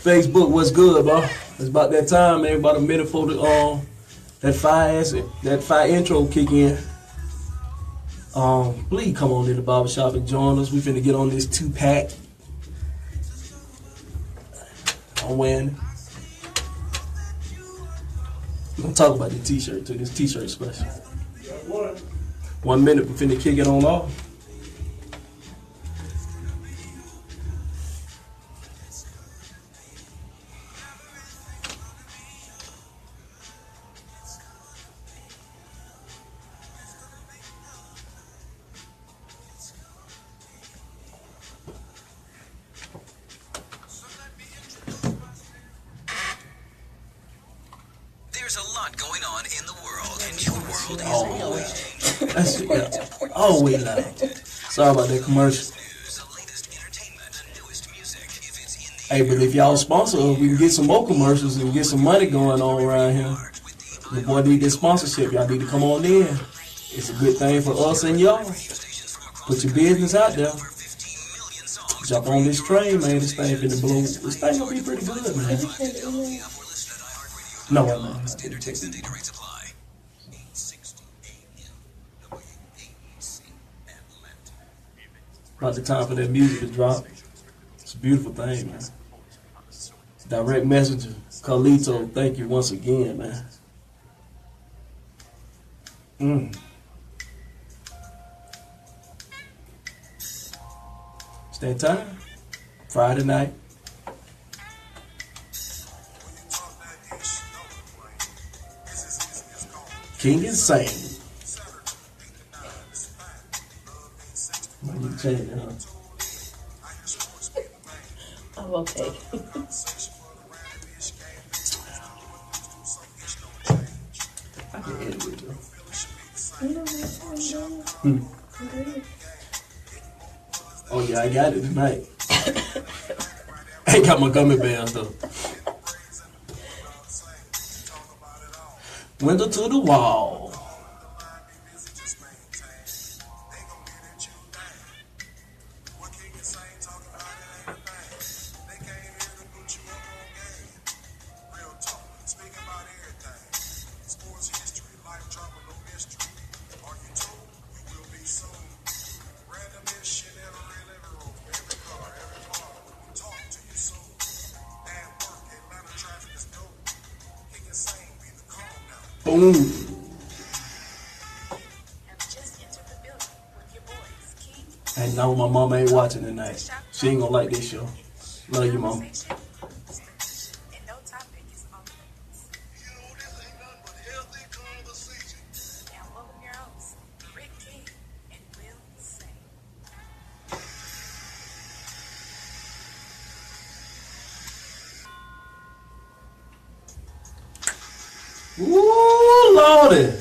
Facebook, what's good, bro? It's about that time, man. About a minute for the that fire intro kick in. Please come on in the barbershop and join us. We finna get on this 2-pack. I'm wearing. We're gonna talk about the t-shirt too. This t-shirt special. 1 minute, we finna kick it on off. There's a lot going on in the world, and your world is always changing. That's always loud. Sorry about that commercial. Hey, but if y'all sponsor us, we can get some more commercials and get some money going on around here. The boy need this sponsorship. Y'all need to come on in. It's a good thing for us and y'all. Put your business out there. Jump on this train, man. This thing finna blow. This thing gonna be pretty good, man. No, wait, man. About the time for that music to drop. It's a beautiful thing, man. Direct messenger, Carlito, thank you once again, man. It's that time. Friday night. King Insane. Might need to change it, huh? I'm okay. I can edit it, though. Oh, yeah, I got it tonight. I ain't got my gummy bears, though. Window to the wall. Boom. And now my mama ain't watching tonight. She ain't gonna like this show. Love you, mom. Ooh, Lordy.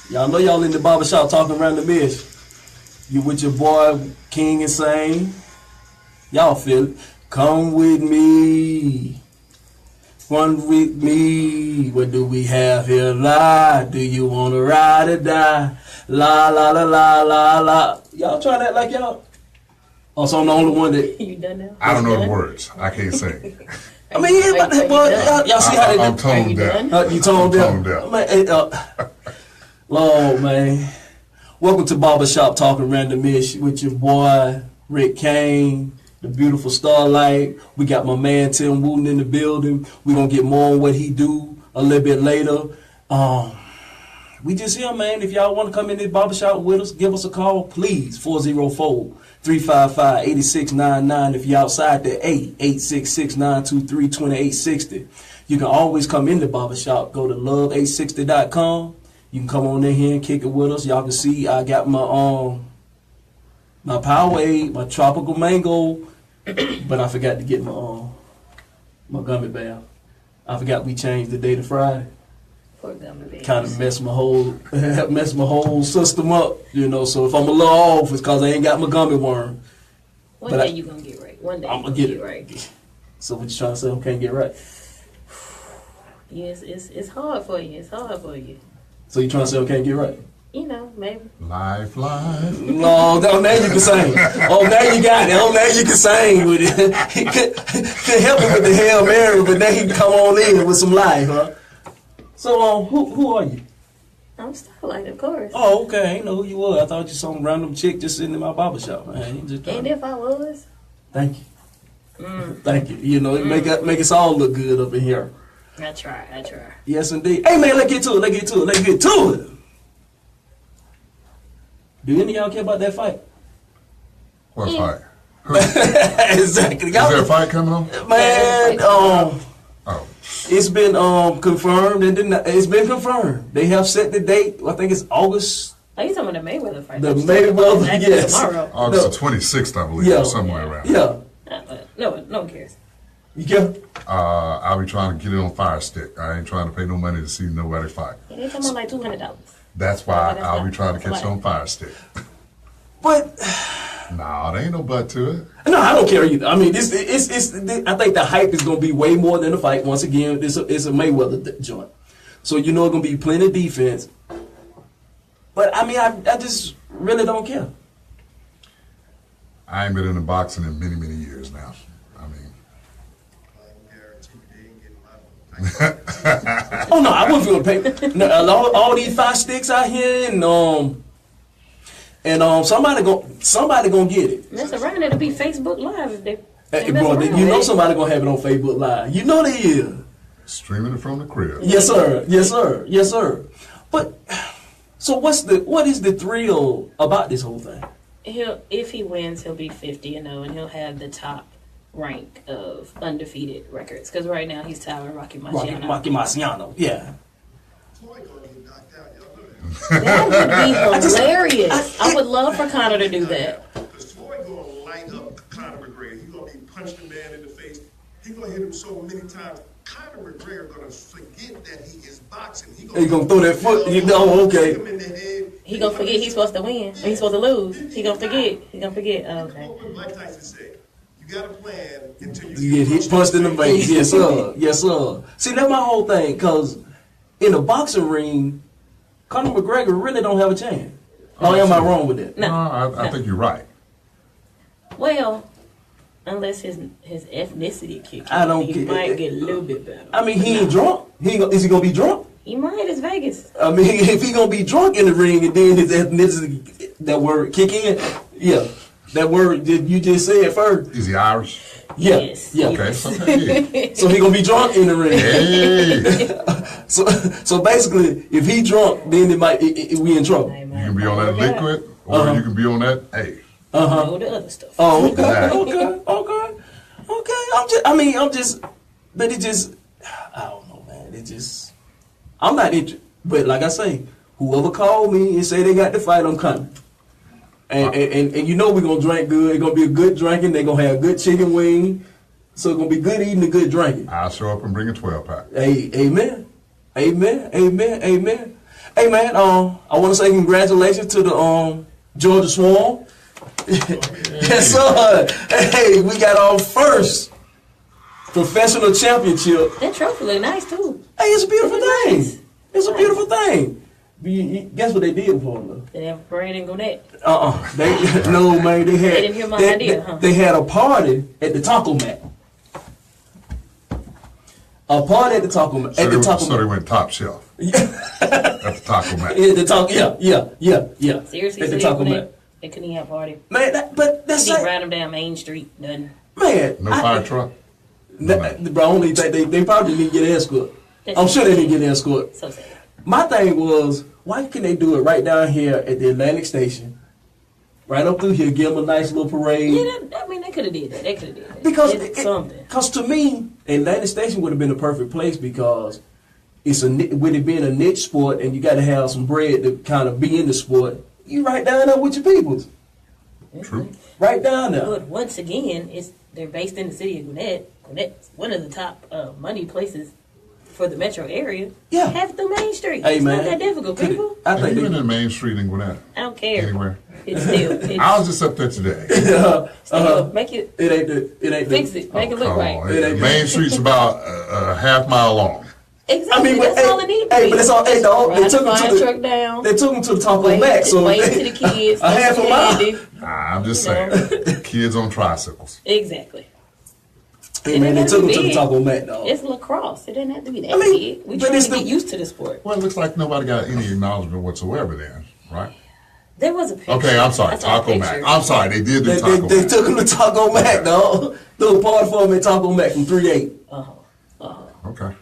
Y'all know y'all in the barbershop talking around the mesh. You with your boy, King Insane. Y'all feel it. Come with me. Run with me. What do we have here? Lie. Do you want to ride or die? La, la, la, la, la, la. Y'all try that like y'all? Oh, so I'm the only one that... You done now? I don't know the words. I can't sing. I mean, yeah, but y'all see how they do. I'm toned deaf. You toned I'm deaf? Lord, man. Welcome to Barbershop Talking Randomish with your boy, Rick Kane, the beautiful Starlight. We got my man, Tim Wooten, in the building. We're going to get more on what he do a little bit later. We just here, man. If y'all want to come in this barbershop with us, give us a call, please. 404-355-8699. If you're outside the 866-923-2860. You can always come in the barbershop. Go to love860.com. You can come on in here and kick it with us. Y'all can see I got my my Powerade, my tropical mango, but I forgot to get my my gummy bear. I forgot we changed the day to Friday. Kind of messed my whole system up, you know. So if I'm a little off, it's because I ain't got my gummy worm. One day you gonna get right. One day I'm gonna get it right. So what you trying to say? I can't get right. Yes, it's hard for you. It's hard for you. So you trying to say I can't get right? You know, maybe. Life. No, now you can sing. Oh, now you got it. Oh, now you can sing with it. He could help him with the Hail Mary, but now he can come on in with some life, huh? So, who are you? I'm Starlight, of course. Oh, okay. I ain't know who you were. I thought you some random chick just sitting in my barbershop, man. You just And if I was? Thank you. Thank you. You know, make us all look good up in here. I try. Yes, indeed. Hey, man, let's get to it. Do any of y'all care about that fight? What fight? Exactly. Is there a fight coming on? Man, Oh. it's been confirmed and it's been confirmed. They have set the date. I think it's August. Are you talking about the Mayweather fight? The Mayweather, yes. Tomorrow. August the 26th, I believe, or somewhere around. Yeah. No one cares. You care? I'll be trying to get it on Fire Stick. I ain't trying to pay no money to see nobody fight. They come on like $200. That's why I'll be trying to catch it on Fire Stick. But Nah, there ain't no butt to it. no, I don't care either. I mean, it's I think the hype is going to be way more than the fight. Once again, it's a Mayweather joint. So you know it's going to be plenty of defense. But I mean, I just really don't care. I ain't been in the boxing in many, many years now. I mean, Oh no, I wouldn't feel the pain. No, all these 5 sticks out here, and somebody gonna get it. Mess around, it'll be Facebook Live if they. Hey, mess bro, around you know with it. somebody gonna have it on Facebook Live. You know they is. streaming it from the crib. Yes, sir. Yes, sir. Yes, sir. But so what is the thrill about this whole thing? If he wins, he'll be 50-0, and he'll have the top rank of undefeated records. Because right now he's tied with Rocky Marciano. Rocky Marciano. Yeah. That would be hilarious. I would love for Conor to do that. Because Floyd gonna light up Conor McGregor. He's gonna be punching the man in the face. He's gonna hit him so many times. Conor McGregor gonna forget that he is boxing. He gonna throw that foot. You know, okay. He gonna forget he's supposed to win. Or he's supposed to lose. He gonna forget. Oh, okay. Like Tyson said, you got a plan until you You get hit, punched in the face. Yes, sir. Yes, sir. See, that's my whole thing. Cause in a boxing ring, Conor McGregor really don't have a chance. Or am I wrong with that? No. I think you're right. Well, unless his ethnicity kicks I don't he get- might get a little bit better. I mean, he ain't drunk. Is he gonna be drunk? He might. It's Vegas. I mean, if he gonna be drunk in the ring and then his ethnicity, that word kick in, yeah, that word that you just said first, Is he Irish? yeah, Yes. yeah. Okay, so yeah. So he gonna be drunk in the ring. Hey, So basically, if he drunk, then we in trouble. you can be on that liquid, or you can be on that. Hey, All the other stuff. Oh, okay, Exactly. okay. But it just, I don't know, man. I'm not interested. But like I say, whoever called me and say they got the fight, I'm coming. And you know we're going to drink good. It's going to be a good drinking. They're going to have good chicken wing. So it's going to be good eating and good drinking. I'll show up and bring a 12-pack. Hey, amen. Hey, man, I want to say congratulations to the Georgia Swarm. Yes, sir. Hey, we got our first professional championship. That trophy look nice too. Hey, it's a beautiful It's thing. nice. It's a beautiful thing. Guess what they did for them? They have a parade in Gwinnett. No, man. They didn't hear my idea, huh? They had a party at the taco mat. A party at the taco mat. So they went top shelf at the taco mat. Yeah, the taco. Yeah. Seriously, At so the taco mat. they couldn't even have a party. Man, that's He like, ran them down Main Street. Nothing. man. No fire truck. Bro, only they probably didn't get an escort. I'm sure they didn't get an escort. So sad. My thing was, why can they do it right down here at the Atlantic Station? Right up through here, give them a nice little parade. Yeah, they could have did that. Because Did something. Because to me, Atlantic Station would have been a perfect place because with it being a niche sport and you got to have some bread to kind of be in the sport. You right down there with your peoples. True. Right down there. But once again, they're based in the city of Gwinnett. Gwinnett's one of the top money places for the metro area. Yeah. Have the Main Street. Hey, It's man. not that difficult, people. I Have think you they, been in Main Street in Gwinnett? I don't care. Anywhere? It's still. I was just up there today. Make it. it ain't the Fix it. Make it look Come right. on. It ain't Main Street's about a half mile long. Exactly. That's all it needs. Hey, but that's all. Hey, dog. They took him to truck down. They took him to the Taco Mac. So wait to the kids. a half a mile. I'm just saying, kids on tricycles. Exactly. Hey man, they took him to the Taco Mac, dog. It's lacrosse. It doesn't have to be that I mean, big. We but trying it's to get used to the sport. Well, it looks like nobody got any acknowledgement whatsoever then, right? There was a picture. Okay, I'm sorry, I saw a Taco picture. Mac. I'm sorry, they did do Taco They Mac. took him to Taco Mac, dog. Threw a party for him at Taco Mac from 3 to 8. Okay.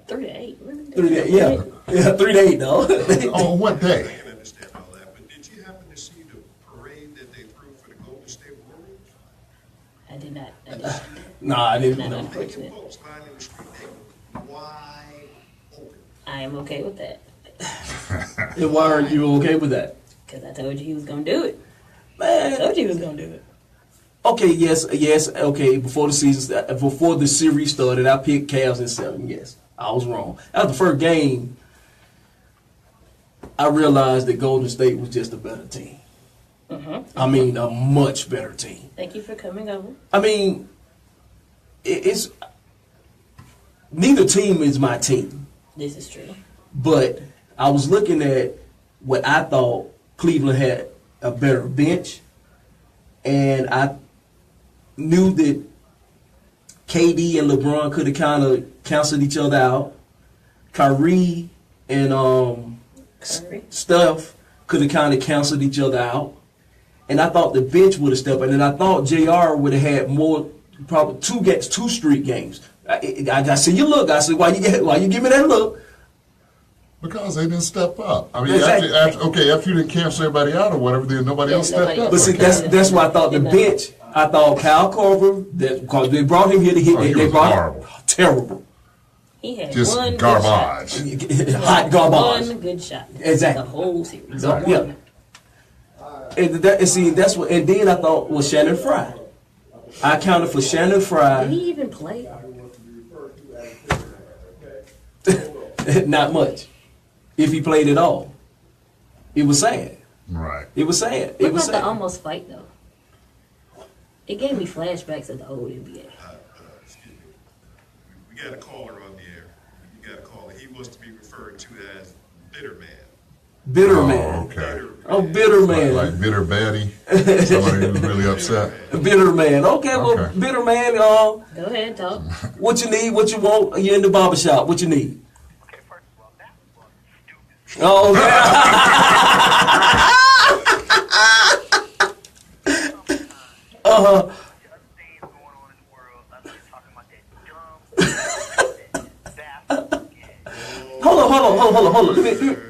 3 to 8. Really? 3 to 8, yeah, 3 to 8, dog. On what day? I can understand all that, but did you happen to see the parade that they threw for the Golden State Warriors? I did not. Nah, I didn't Not know. They unfortunate. folks lying in the street, they were wide open. I am okay with that. And why aren't you okay with that? Because I told you he was going to do it. I Man, told you he was going to do it. okay, yes, okay. Before the series started, I picked Cavs in 7. Yes, I was wrong. After the first game, I realized that Golden State was just a better team. I mean, a much better team. Thank you for coming over. I mean, it's neither team is my team, This is true. but I was looking at what I thought Cleveland had a better bench, and I knew that KD and LeBron could have kind of canceled each other out. Kyrie and Curry. Steph could have kind of canceled each other out. And I thought the bench would have stepped in. And I thought JR would have had more, probably two street games. I said, you look. I said, why you give me that look? Because they didn't step up. I mean, Exactly. after you didn't cancel everybody out or whatever, then nobody else stepped nobody up. But see, Okay. that's why I thought the bench. I thought Kyle Korver, because they brought him here to hit. Oh, he they was brought horrible. terrible, He had Just one garbage. good shot. hot garbage. One good shot. Exactly. The whole series. Exactly. Yeah. And see, that's what. And then I thought was Shannon Fry. I counted for Shannon Did Fry. he even play? Not much. If he played at all, it was sad. Right. It was sad. What It was about the sad. almost fight though? It gave me flashbacks of the old NBA. Excuse me. We got a caller on the air. You got a caller. He wants to be referred to as Bitter Man. Bitter Oh, man. okay. Oh, bitter man. Like bitter baddie. Somebody who's really upset. Bitter man. Okay, well, Okay. bitter man. Go ahead, talk. What you need? What you want? You're in the barbershop. What you need? Okay, first of all, that was stupid. Oh, The other things going on in the world, other than talking about that dumb basketball game. hold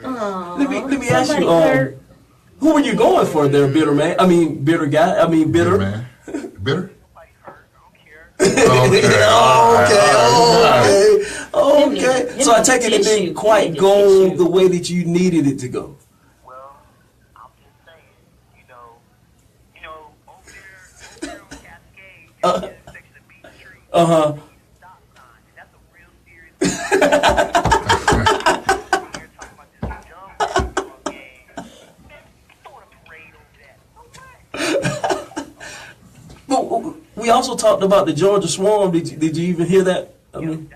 on. Let me ask Somebody you. hurt. Who are you going for there, bitter man? I mean, bitter guy. I mean, bitter. Man. Bitter? Nobody hurt, I don't care. Okay. So I take it didn't quite go the way that you needed it to go. Well, I'm just saying, over there on Cascade, you're fixing to beat the tree. Stop sign, and that's a real serious thing. You're talking about this dumb basketball game. Man, throwing a parade over that. But we also talked about the Georgia Swarm. Did you even hear that? I mean,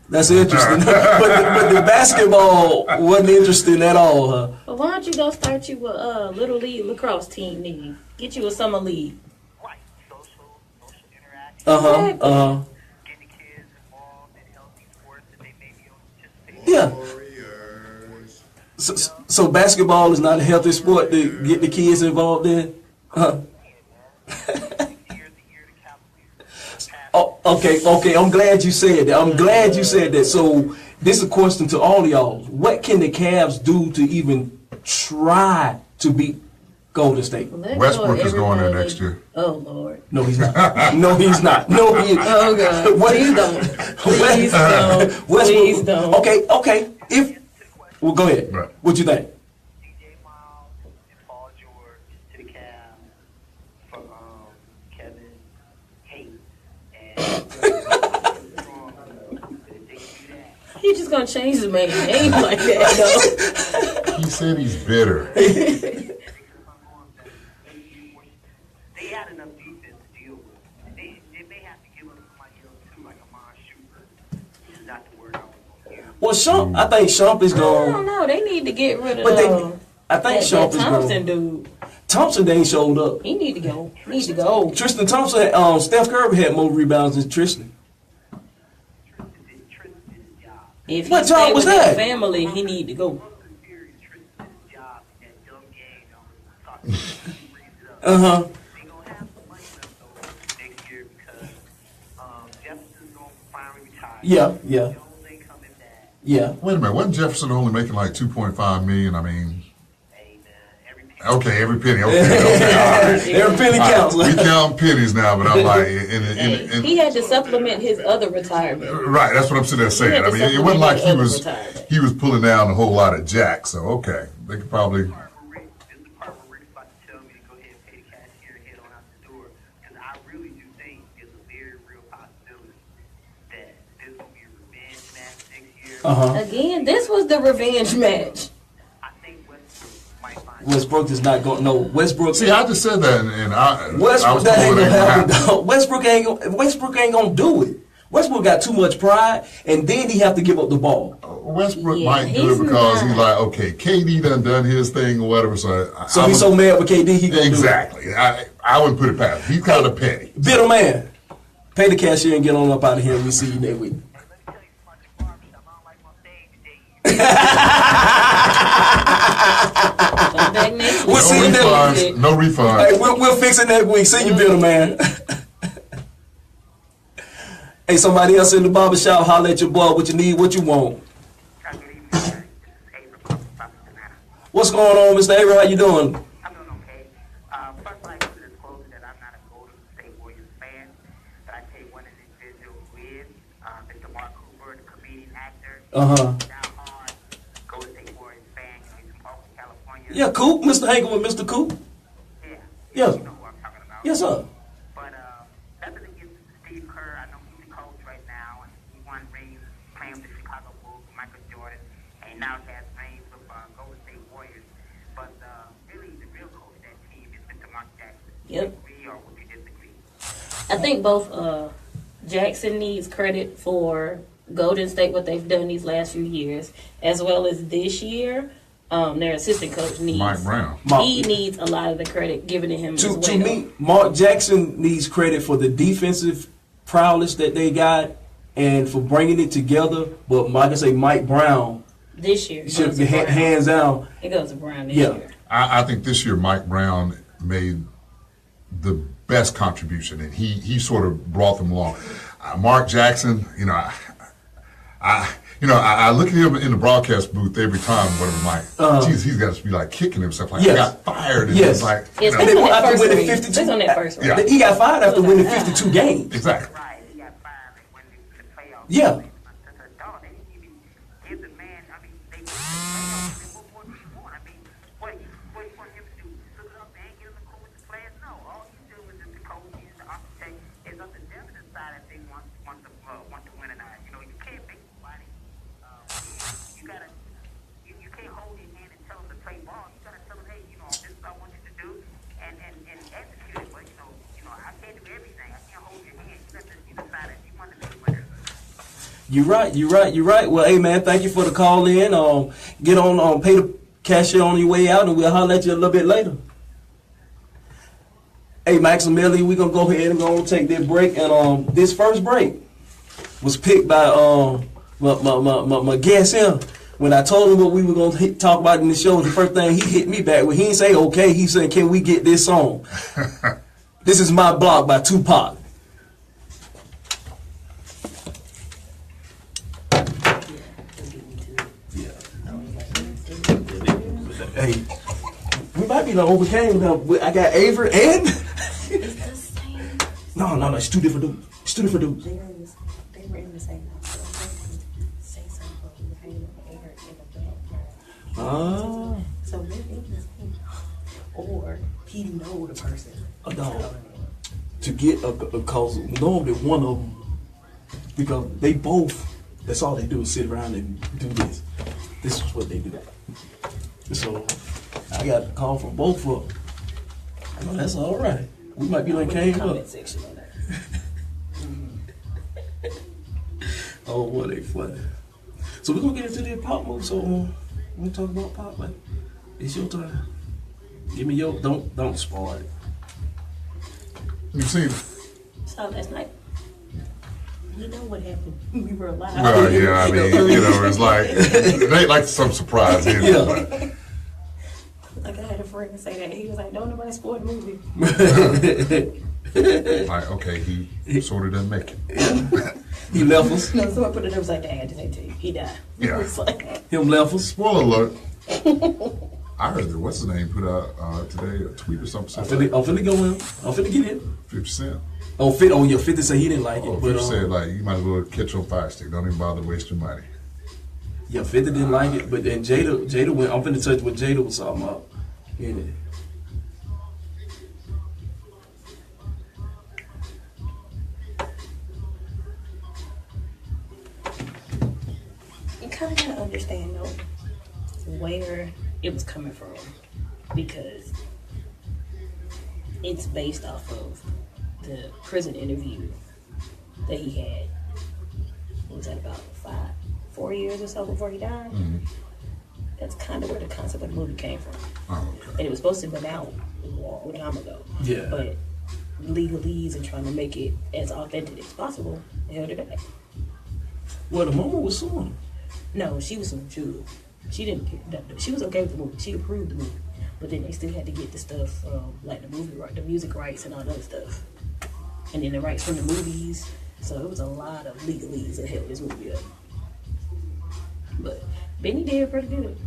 That's interesting. that's interesting. but the basketball wasn't interesting at all, huh? Well, why don't you go start you a little league lacrosse team, nigga? Get you a summer league. Right, social interaction. Getting the kids involved in healthy sports that they may be able to participate in. Yeah. Warriors. So basketball is not a healthy sport to get the kids involved in? Huh? Oh, okay. I'm glad you said that. So this is a question to all of y'all. What can the Cavs do to even try to beat Golden State? Let Westbrook go is going there everybody. next year. Oh, Lord. No, he's not. No, he's not. No, he. Oh, God. What- Please don't. Please don't. Please don't. Okay. Well, go ahead. Right. What you think? DJ Miles and Paul George to the Cavs for Kevin Hayes and He just gonna change his man's name like that, though. He said he's bitter. they had enough defense to deal with. They may have to give up somebody else too, like a Mon Shooter. This is not the word I was going to Well, Shump, I think Shump is I don't gone. know. They need to get rid of But I think that Shump is Thompson gone. dude. Thompson, they ain't showed up. He need to go. He need to go. Tristan Thompson, Steph Curry had more rebounds than Tristan. If he What stay job was with his that? family, he need to go. Uh-huh. They gonna have some money left over next year because Jefferson's gonna finally retire. Yeah. Jones ain't coming back. Yeah. Wait a minute, wasn't Jefferson only making like 2.5 million? I mean, Hey man, every okay, every penny. Okay, all right. Every penny All counts. right, we count pennies now, but I'm like, He had to supplement his other retirement. right. That's what I'm sitting there saying. had I to mean, it wasn't like he supplement was his other retirement. he was pulling down a whole lot of jack. So okay, they could probably. This is the part where Rick's about to tell me to go ahead and pay the cashier and head on out the door. Because I really do think there's a very real possibility that there's gonna be a revenge match next year. Again, this was the revenge match. I think Westbrook might find Westbrook is not going. No, Westbrook. See, I just said that, and I Westbrook, was that told ain't it gonna ain't happen. happen. Dog. Westbrook ain't gonna do it. Westbrook got too much pride, and then he have to give up the ball. Westbrook Yeah, might do he's it because not. he's like, okay, KD done his thing or whatever. So So I he's would- so mad with KD, he gonna exactly. I wouldn't put it past him. He's kind of petty. do it. Bitter man, pay the cashier and get on up out of here. We see you next week. Let me tell you something about the barbershop. I don't like my stage today. Come back next We'll week. see you next week. refunds. No refunds. Hey, we'll fix it next week. See you, bitter man. Hey, somebody else in the barbershop, holler at your boy. What you need, what you want. Good evening, guys. This is Avery from Savannah. What's going on, Mr. Avery? How you doing? I'm doing okay. First, I'd like to disclose that I'm not a Golden State Warriors fan, but I tell you one individual who is, Mr. Mark Cooper, the comedian actor. Uh-huh. Down hard Golden State Warriors fan. He's from Oakland, California. Yeah, Coop. Mr. hanging with Mr. Coop. Yeah. Yes. You know who I'm talking about. Yes, sir. But nothing against Steve Kerr. I know he's the coach right now, and he won rings playing with the Chicago Bulls, Michael Jordan, and now he has rings with Golden State Warriors. But really, the real coach of that team is Mr. Mark Jackson. Yep. Agree or would you disagree? I think both Jackson needs credit for Golden State, what they've done these last few years, as well as this year. Their assistant coach needs Mike Brown. He needs a lot of the credit given to him as well. To me, Mark Jackson needs credit for the defensive prowess that they got and for bringing it together. But like I say, Mike Brown This year, it should goes be to Brown. hands down. It goes to Brown this Yeah. year. I think this year Mike Brown made the best contribution, and he sort of brought them along. Mark Jackson, I look at him in the broadcast booth every time. Whatever, I'm like, geez, he's got to be like kicking himself. Like, Yes. he got fired, and Yes. it's like, It's And they on went that after first winning read. 52. It's on that first read. Yeah. He got fired after winning 52 games. exactly. Right. He got fired when the playoffs. Yeah. Dog, they didn't even give the man. I mean, they won the playoffs. What more do you want? I mean, what you want him to do? Look it up and get him to cool with the players? No. All he's doing is just the coach. He's the architect. It's up to them to decide if they want to win or not. You can't make somebody. You gotta. You can't hold his hand and tell him to play ball. You gotta tell him, hey, this is what I want you to do, and execute it. But I can't do everything. I can't hold your hand. You got to decide if you want to be a winner. You're right. Well, hey man, thank you for the call in. Get on, pay the cashier on your way out, and we'll holler at you a little bit later. Hey, Maximilian, we're gonna go ahead and take this break, and this first break was picked by my guest here. When I told him what we were gonna talk about in the show, the first thing he hit me back with, he didn't say okay. He said, "Can we get this song?" This is My Block by Tupac. Hey, we might be the overcame now. I got Avery and no, it's two different dudes. It's two different dudes. They were in the same house. So say something about you hanging on air in the Ah, So maybe it's him. Or he know the person. a dog. To get a cause normally one of them, because they both, that's all they do is sit around and do this. This is what they do. So I got a call from both of them. Well, that's all right. We might be like came up. Comment section on that. Oh, what they funny. So we're gonna get into the pop movie. So we're gonna talk about pop. Like, it's your turn. Give me your don't spoil it. You've seen it? Saw it last night. You know what happened? We were alive. Well, yeah, I mean, you know, it's like, it ain't like some surprise here. Yeah. Like I had a friend say that. He was like, "Don't nobody spoil the movie." Like, okay, he sort of doesn't make it. He left us. No, someone put it up. Was like, "Dad, I didn't tell you. He died." Yeah. It's like, Him left us. Spoiler alert. I heard that, what's his name, put out today a tweet or something. I'm finna go in. I'm finna get in. 50 Cent. Oh, 50 said he didn't like it. Oh, 50 said, like, you might as well catch your fire stick. Don't even bother wasting money. Yeah, 50 didn't like it, but then Jada went. I'm finna touch what Jada was talking about. In it. you kind of gotta understand though where it was coming from, because it's based off of the prison interview that he had. What was that, about 4 years or so before he died? Mm-hmm. That's kind of where the concept of the movie came from. Oh, okay. And it was supposed to have been out a long time ago. Yeah. But legalese and trying to make it as authentic as possible held it back. Well, the mama was suing him. No, she was some Jew. She didn't. She was okay with the movie. She approved the movie, but then they still had to get the stuff, like the the music rights and all that other stuff, and then the rights from the movies. So it was a lot of legalese that held this movie up. But Benny did pretty good.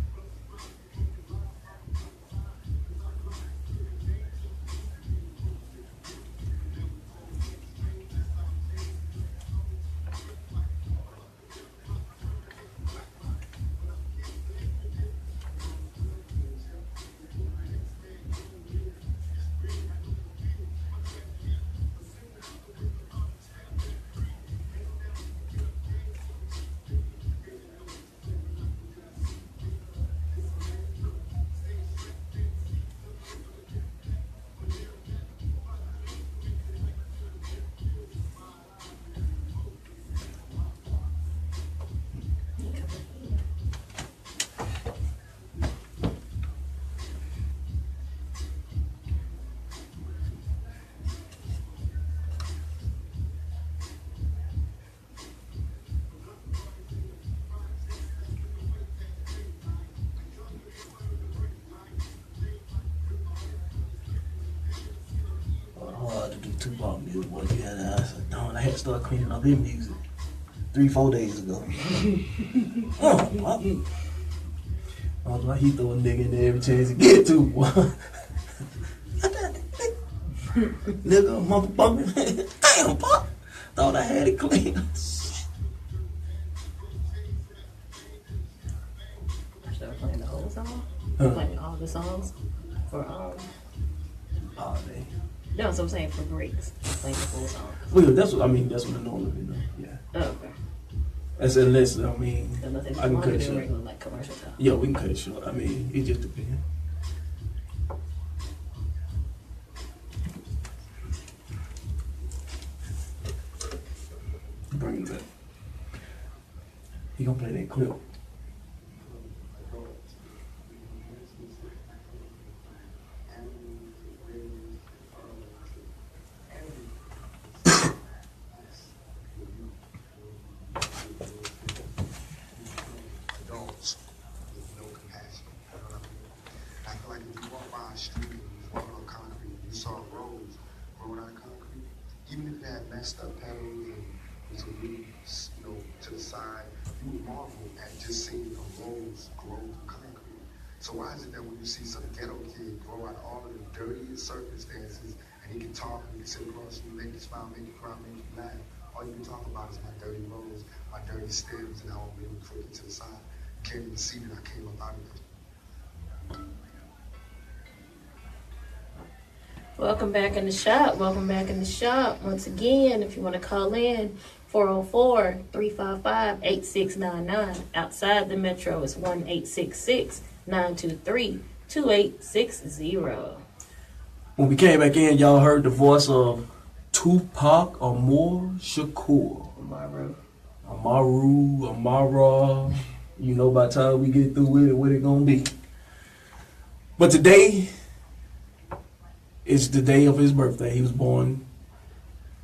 Hard to do Tupac music, boy. You had to ask. Darn, I had to start cleaning up his music 3-4 days ago. Although he throw a nigga in there every chance he get to. Nigga, motherfucker. Damn, Pop. Thought I had it clean. I started playing the whole song, playing all the songs for Oh, man. No, that's what I'm saying, for breaks, playing the full song. Well, that's what I mean. That's what I normally do. Yeah. Oh, okay. That's unless I mean, Unless it's I can longer cut it than short. regular, like commercial time. Yeah, we can cut it short. I mean, it just depends. Bring it back. He gonna play that clip. Adults with no compassion. You know what I mean? I feel like if you walk by a street and you walk on concrete, you saw a rose growing out of concrete, even if it had messed up petals and was a leaves, you know, to the side, you would marvel at just seeing a rose grow through concrete. So why is it that when you see some ghetto kid grow out of all of the dirtiest circumstances, and he can talk and he can sit across from you, make you smile, make you cry, make you laugh, all you can talk about is my dirty rose, my dirty stems, and how I'm really crooked to the side. Can't even see that I came up out of it. Welcome back in the shop. Welcome back in the shop. Once again, if you want to call in, 404-355-8699. Outside the metro, it's 1-866-923-2860. When we came back in, y'all heard the voice of Tupac Shakur. Tomorrow. Amaru, Amara. You know, by the time we get through with it, what it gonna be. But today is the day of his birthday. He was born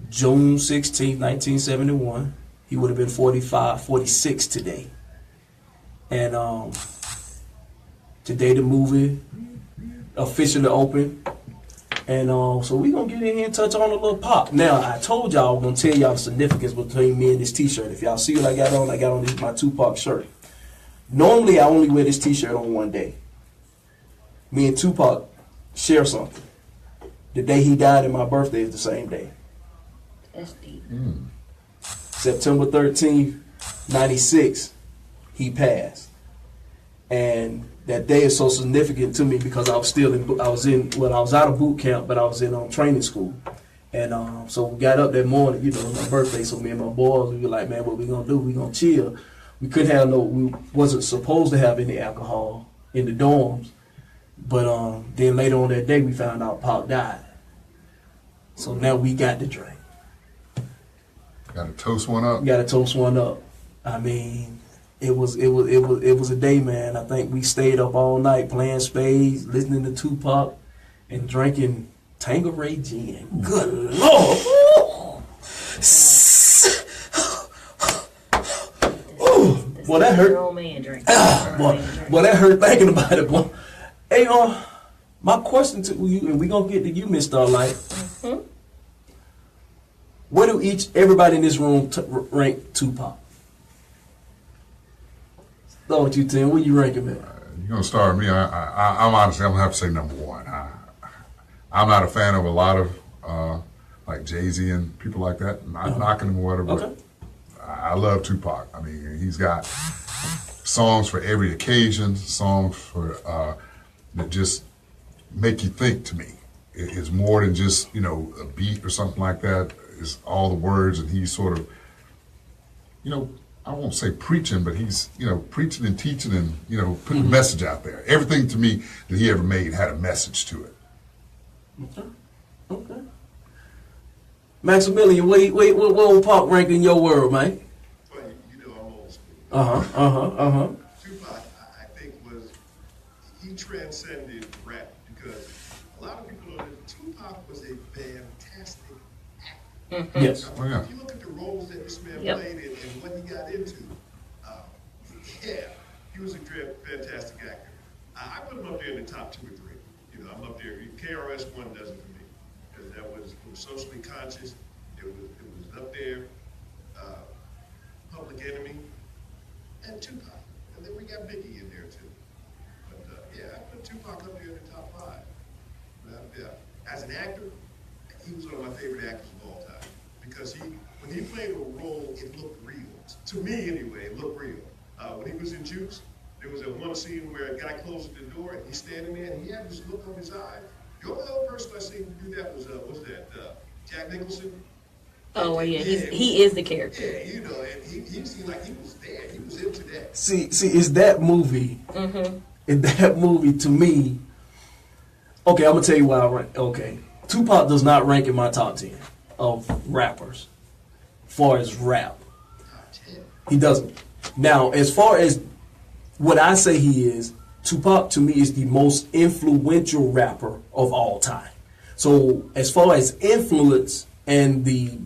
June 16, 1971. He would have been 46 today. And today the movie officially opened. And so we're going to get in here and touch on a little Pac. Now, I told y'all I'm going to tell y'all the significance between me and this t-shirt. If y'all see what I got on this, my 2Pac shirt. Normally, I only wear this t-shirt on one day. Me and 2Pac share something. The day he died and my birthday is the same day. That's deep. September 13th, 96, he passed. And that day is so significant to me because I was out of boot camp, but I was in training school. And so we got up that morning, you know, my birthday, so me and my boys, we were like, man, what we gonna do? We gonna chill. We wasn't supposed to have any alcohol in the dorms. But then later on that day, we found out Pac died. So now we got to drink. Got to toast one up. Got to toast one up. I mean, it was a day, man. I think we stayed up all night playing spades, listening to 2Pac, and drinking Tanqueray gin. Good Lord! Boy, that hurt. Grown man drink. Boy, that hurt thinking about it, boy. Hey, my question to you, and we gonna get to you, Miss Starlight. Where do everybody in this room rank 2Pac? Start with you, Tim. Where you ranking, man? You're gonna start with me. I'm honestly, I'm gonna have to say number one. I'm not a fan of a lot of like Jay-Z and people like that. Not knocking him or whatever. Okay. But I love 2Pac. I mean, he's got songs for every occasion. Songs for that just make you think. To me, it's more than just a beat or something like that. It's all the words, and he's sort of I won't say preaching, but he's preaching and teaching and putting a message out there. Everything to me that he ever made had a message to it. Okay. Maximilian, where will Pac rank in your world, man? Well, I'm old school. Tupac, I think, he transcended rap because a lot of people know that Tupac was a fantastic actor. Yes. Oh, yeah. If you look at the roles that this man played and what he got into, he was a fantastic actor. I put him up there in the top 2 or 3. I'm up there. KRS-One does it for me because it was socially conscious. It was up there. Public Enemy and Tupac, and then we got Biggie in there too. But I put Tupac up there in the top 5. As an actor, he was one of my favorite actors of all time because when he played a role, it looked real. To me, anyway, it looked real. When he was in Juice, there was one scene where a guy closed the door and he's standing there and he had this look on his eye. The only other person I seen do that was Jack Nicholson. Oh yeah, he is the character. Yeah, and he seemed like he was there. He was into that. See, it's that movie. In that movie, to me. Okay, I'm gonna tell you why I rank. Okay, Tupac does not rank in my top 10 of rappers, as far as rap. He doesn't. Now, as far as what I say he is, Tupac to me is the most influential rapper of all time. So as far as influence and the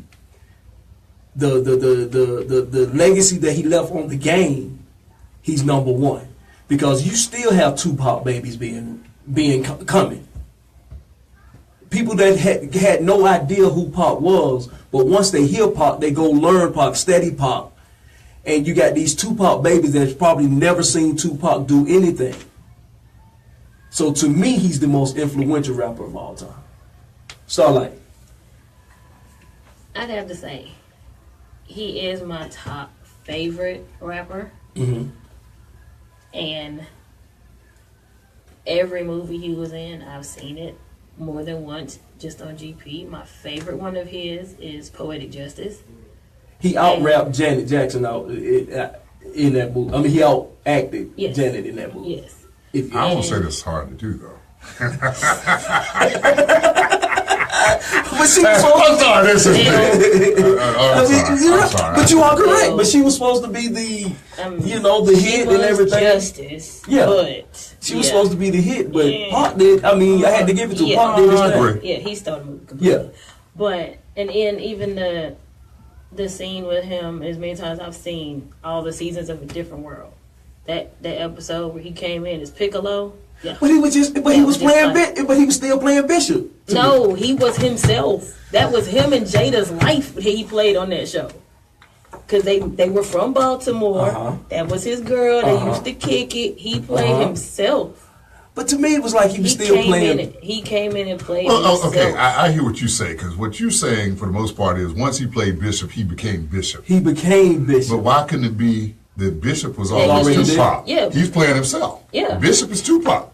legacy that he left on the game, he's number 1 because you still have Tupac babies coming. People that had no idea who Pac was, but once they hear Pac, they go learn Pac, study Pac. And you got these Tupac babies that's probably never seen Tupac do anything. So to me, he's the most influential rapper of all time. Starlight. I'd have to say, he is my top favorite rapper. And every movie he was in, I've seen it more than once, just on GP. My favorite one of his is Poetic Justice. He out-rapped Janet Jackson out in that movie. I mean, he out-acted Janet in that movie. Yes. I won't say this is hard to do, though. But she was supposed I'm sorry, this is I'm sorry. But you are correct. But she was supposed to be the, the hit and everything. Justice. Yeah. But she was supposed to be the hit, but Park did. I mean, I had to give it to Park did his thing. Yeah, he started moving completely. Yeah. But and in even the scene with him, as many times I've seen all the seasons of A Different World. That episode where he came in as Piccolo. Yeah. But he was just, but he was playing, but he was still playing Bishop. No, he was himself. That was him and Jada's life he played on that show. Cause they were from Baltimore. That was his girl. They used to kick it. He played himself. But to me, it was like he was still playing. He came in and played himself. Okay, I hear what you say, because what you're saying for the most part is once he played Bishop, he became Bishop. He became Bishop. But why couldn't it be that Bishop was always Tupac? Yeah. He's playing himself. Yeah. Bishop is Tupac.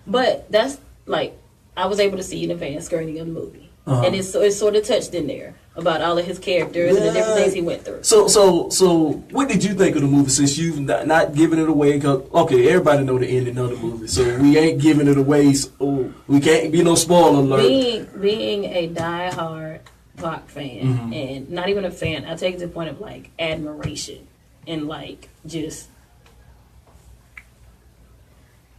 But that's like, I was able to see in advance screening of the movie. And it's sort of touched in there about all of his characters and the different things he went through. So what did you think of the movie, since you've not giving it away? Cause, okay, everybody know the ending of the movie, so we ain't giving it away. So we can't be no spoiler alert. Being a diehard Pac fan, and not even a fan, I take it to the point of like admiration and like just,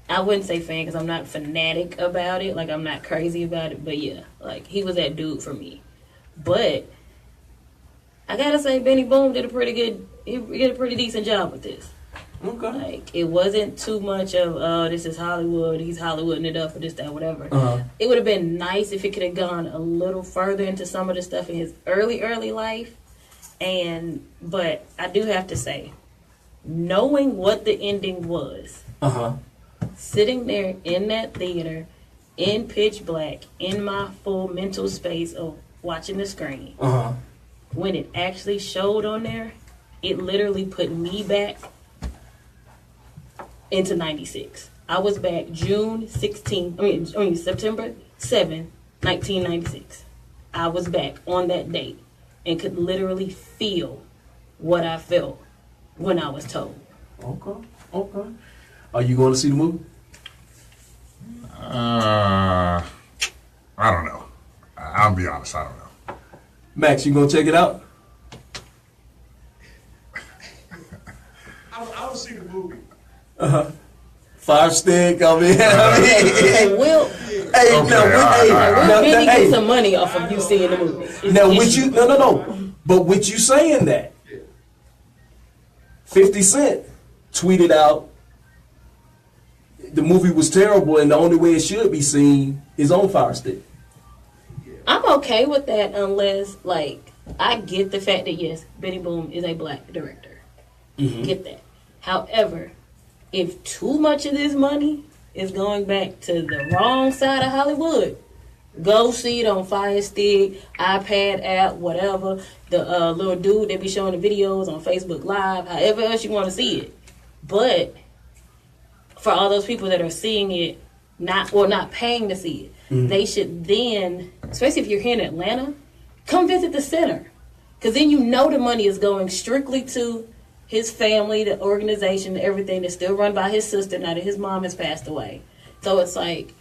I wouldn't say fan because I'm not fanatic about it. Like, I'm not crazy about it. But yeah, like, he was that dude for me. But I gotta say, Benny Boom did a pretty decent job with this. Okay. Like, it wasn't too much of, oh, this is Hollywood. He's Hollywooding it up or this, that, whatever. It would have been nice if it could have gone a little further into some of the stuff in his early life. But I do have to say, knowing what the ending was, sitting there in that theater, in pitch black, in my full mental space of watching the screen, when it actually showed on there, it literally put me back into 96. I was back September 7, 1996. I was back on that date and could literally feel what I felt when I was told. Okay. Are you going to see the movie? I don't know. I'll be honest, I don't know. Max, you going to check it out? I'll see the movie. Fire stick. I mean, Will Benny get some money off of you seeing the movie? Now, with you, no. But with you saying that, 50 Cent tweeted out the movie was terrible and the only way it should be seen is on Fire Stick. I'm okay with that unless, like, I get the fact that, yes, Benny Boom is a black director. Get that. However, if too much of this money is going back to the wrong side of Hollywood, go see it on Fire Stick, iPad app, whatever. The little dude that be showing the videos on Facebook Live, however else you want to see it. But for all those people that are seeing it, not paying to see it, they should then, especially if you're here in Atlanta, come visit the center. Because then you know the money is going strictly to his family, the organization, everything that's still run by his sister now that his mom has passed away. So it's like,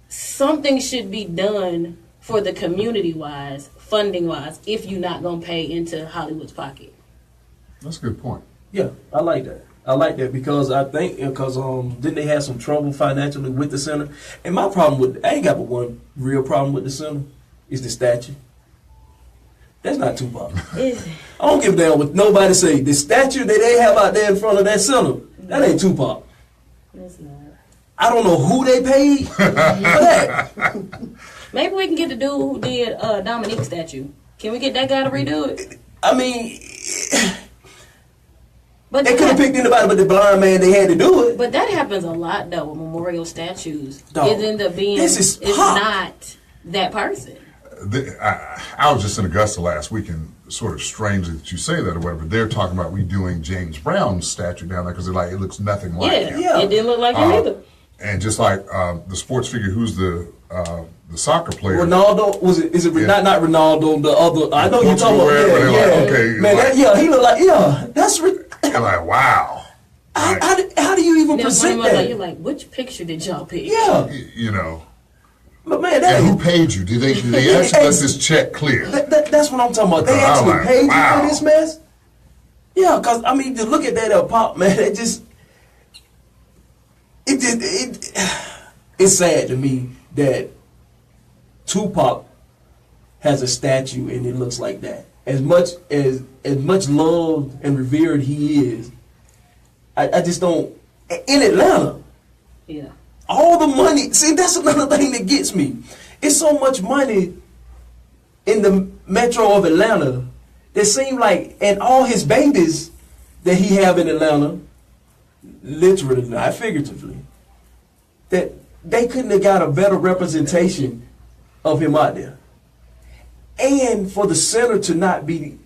something should be done for the community-wise, funding-wise, if you're not going to pay into Hollywood's pocket. That's a good point. Yeah, I like that. Because I think, didn't they have some trouble financially with the center? And my problem I ain't got but one real problem with the center, is the statue. That's not Tupac. I don't give a damn what nobody say. The statue that they have out there in front of that center, that ain't Tupac. It's not. I don't know who they paid for that. Maybe we can get the dude who did Dominique's statue. Can we get that guy to redo it? I mean, but they could have picked anybody but the blind man they had to do it. But that happens a lot, though, with memorial statues. Dog, It ends up being, it's not that person. I was just in Augusta last week, and sort of strangely that you say that or whatever, they're talking about redoing James Brown's statue down there because it looks nothing like him. Yeah, it didn't look like him either. And just like the sports figure, who's the soccer player? Ronaldo, was it? Is it not Ronaldo? The other, I know you're talking about. Okay, man, like, he looked like that's. And like, wow. How do you even present that? You're like, which picture did y'all pick? Yeah, you know. But man, And who paid you? Did they actually let this check clear? That's what I'm talking about. They I'm actually like, paid you wow. for this mess? Yeah, because, I mean, to look at that pop, man, it's sad to me that Tupac has a statue and it looks like that. As much loved and revered he is, I just don't. In Atlanta, Yeah. all the money. See, that's another thing that gets me. It's so much money in the metro of Atlanta. That seem like, and all his babies that he have in Atlanta, literally, not figuratively, that they couldn't have got a better representation of him out there. And for the center to not be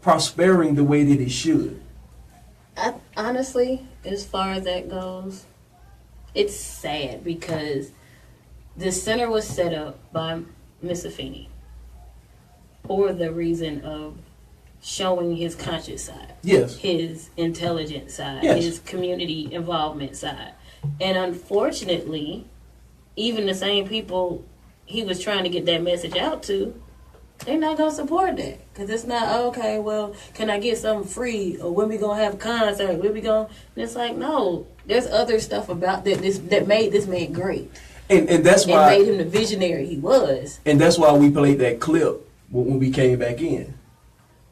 prospering the way that it should. Honestly, as far as that goes, it's sad because the center was set up by Miss Afeni for the reason of showing his conscious side, Yes. his intelligent side, Yes. his community involvement side. And unfortunately, even the same people he was trying to get that message out to, they're not going to support that. Because it's not, okay, well, can I get something free? Or when we going to have a concert? When we going to... And it's like, no, there's other stuff about that made this man great. And that's why... And made him the visionary he was. And that's why we played that clip when we came back in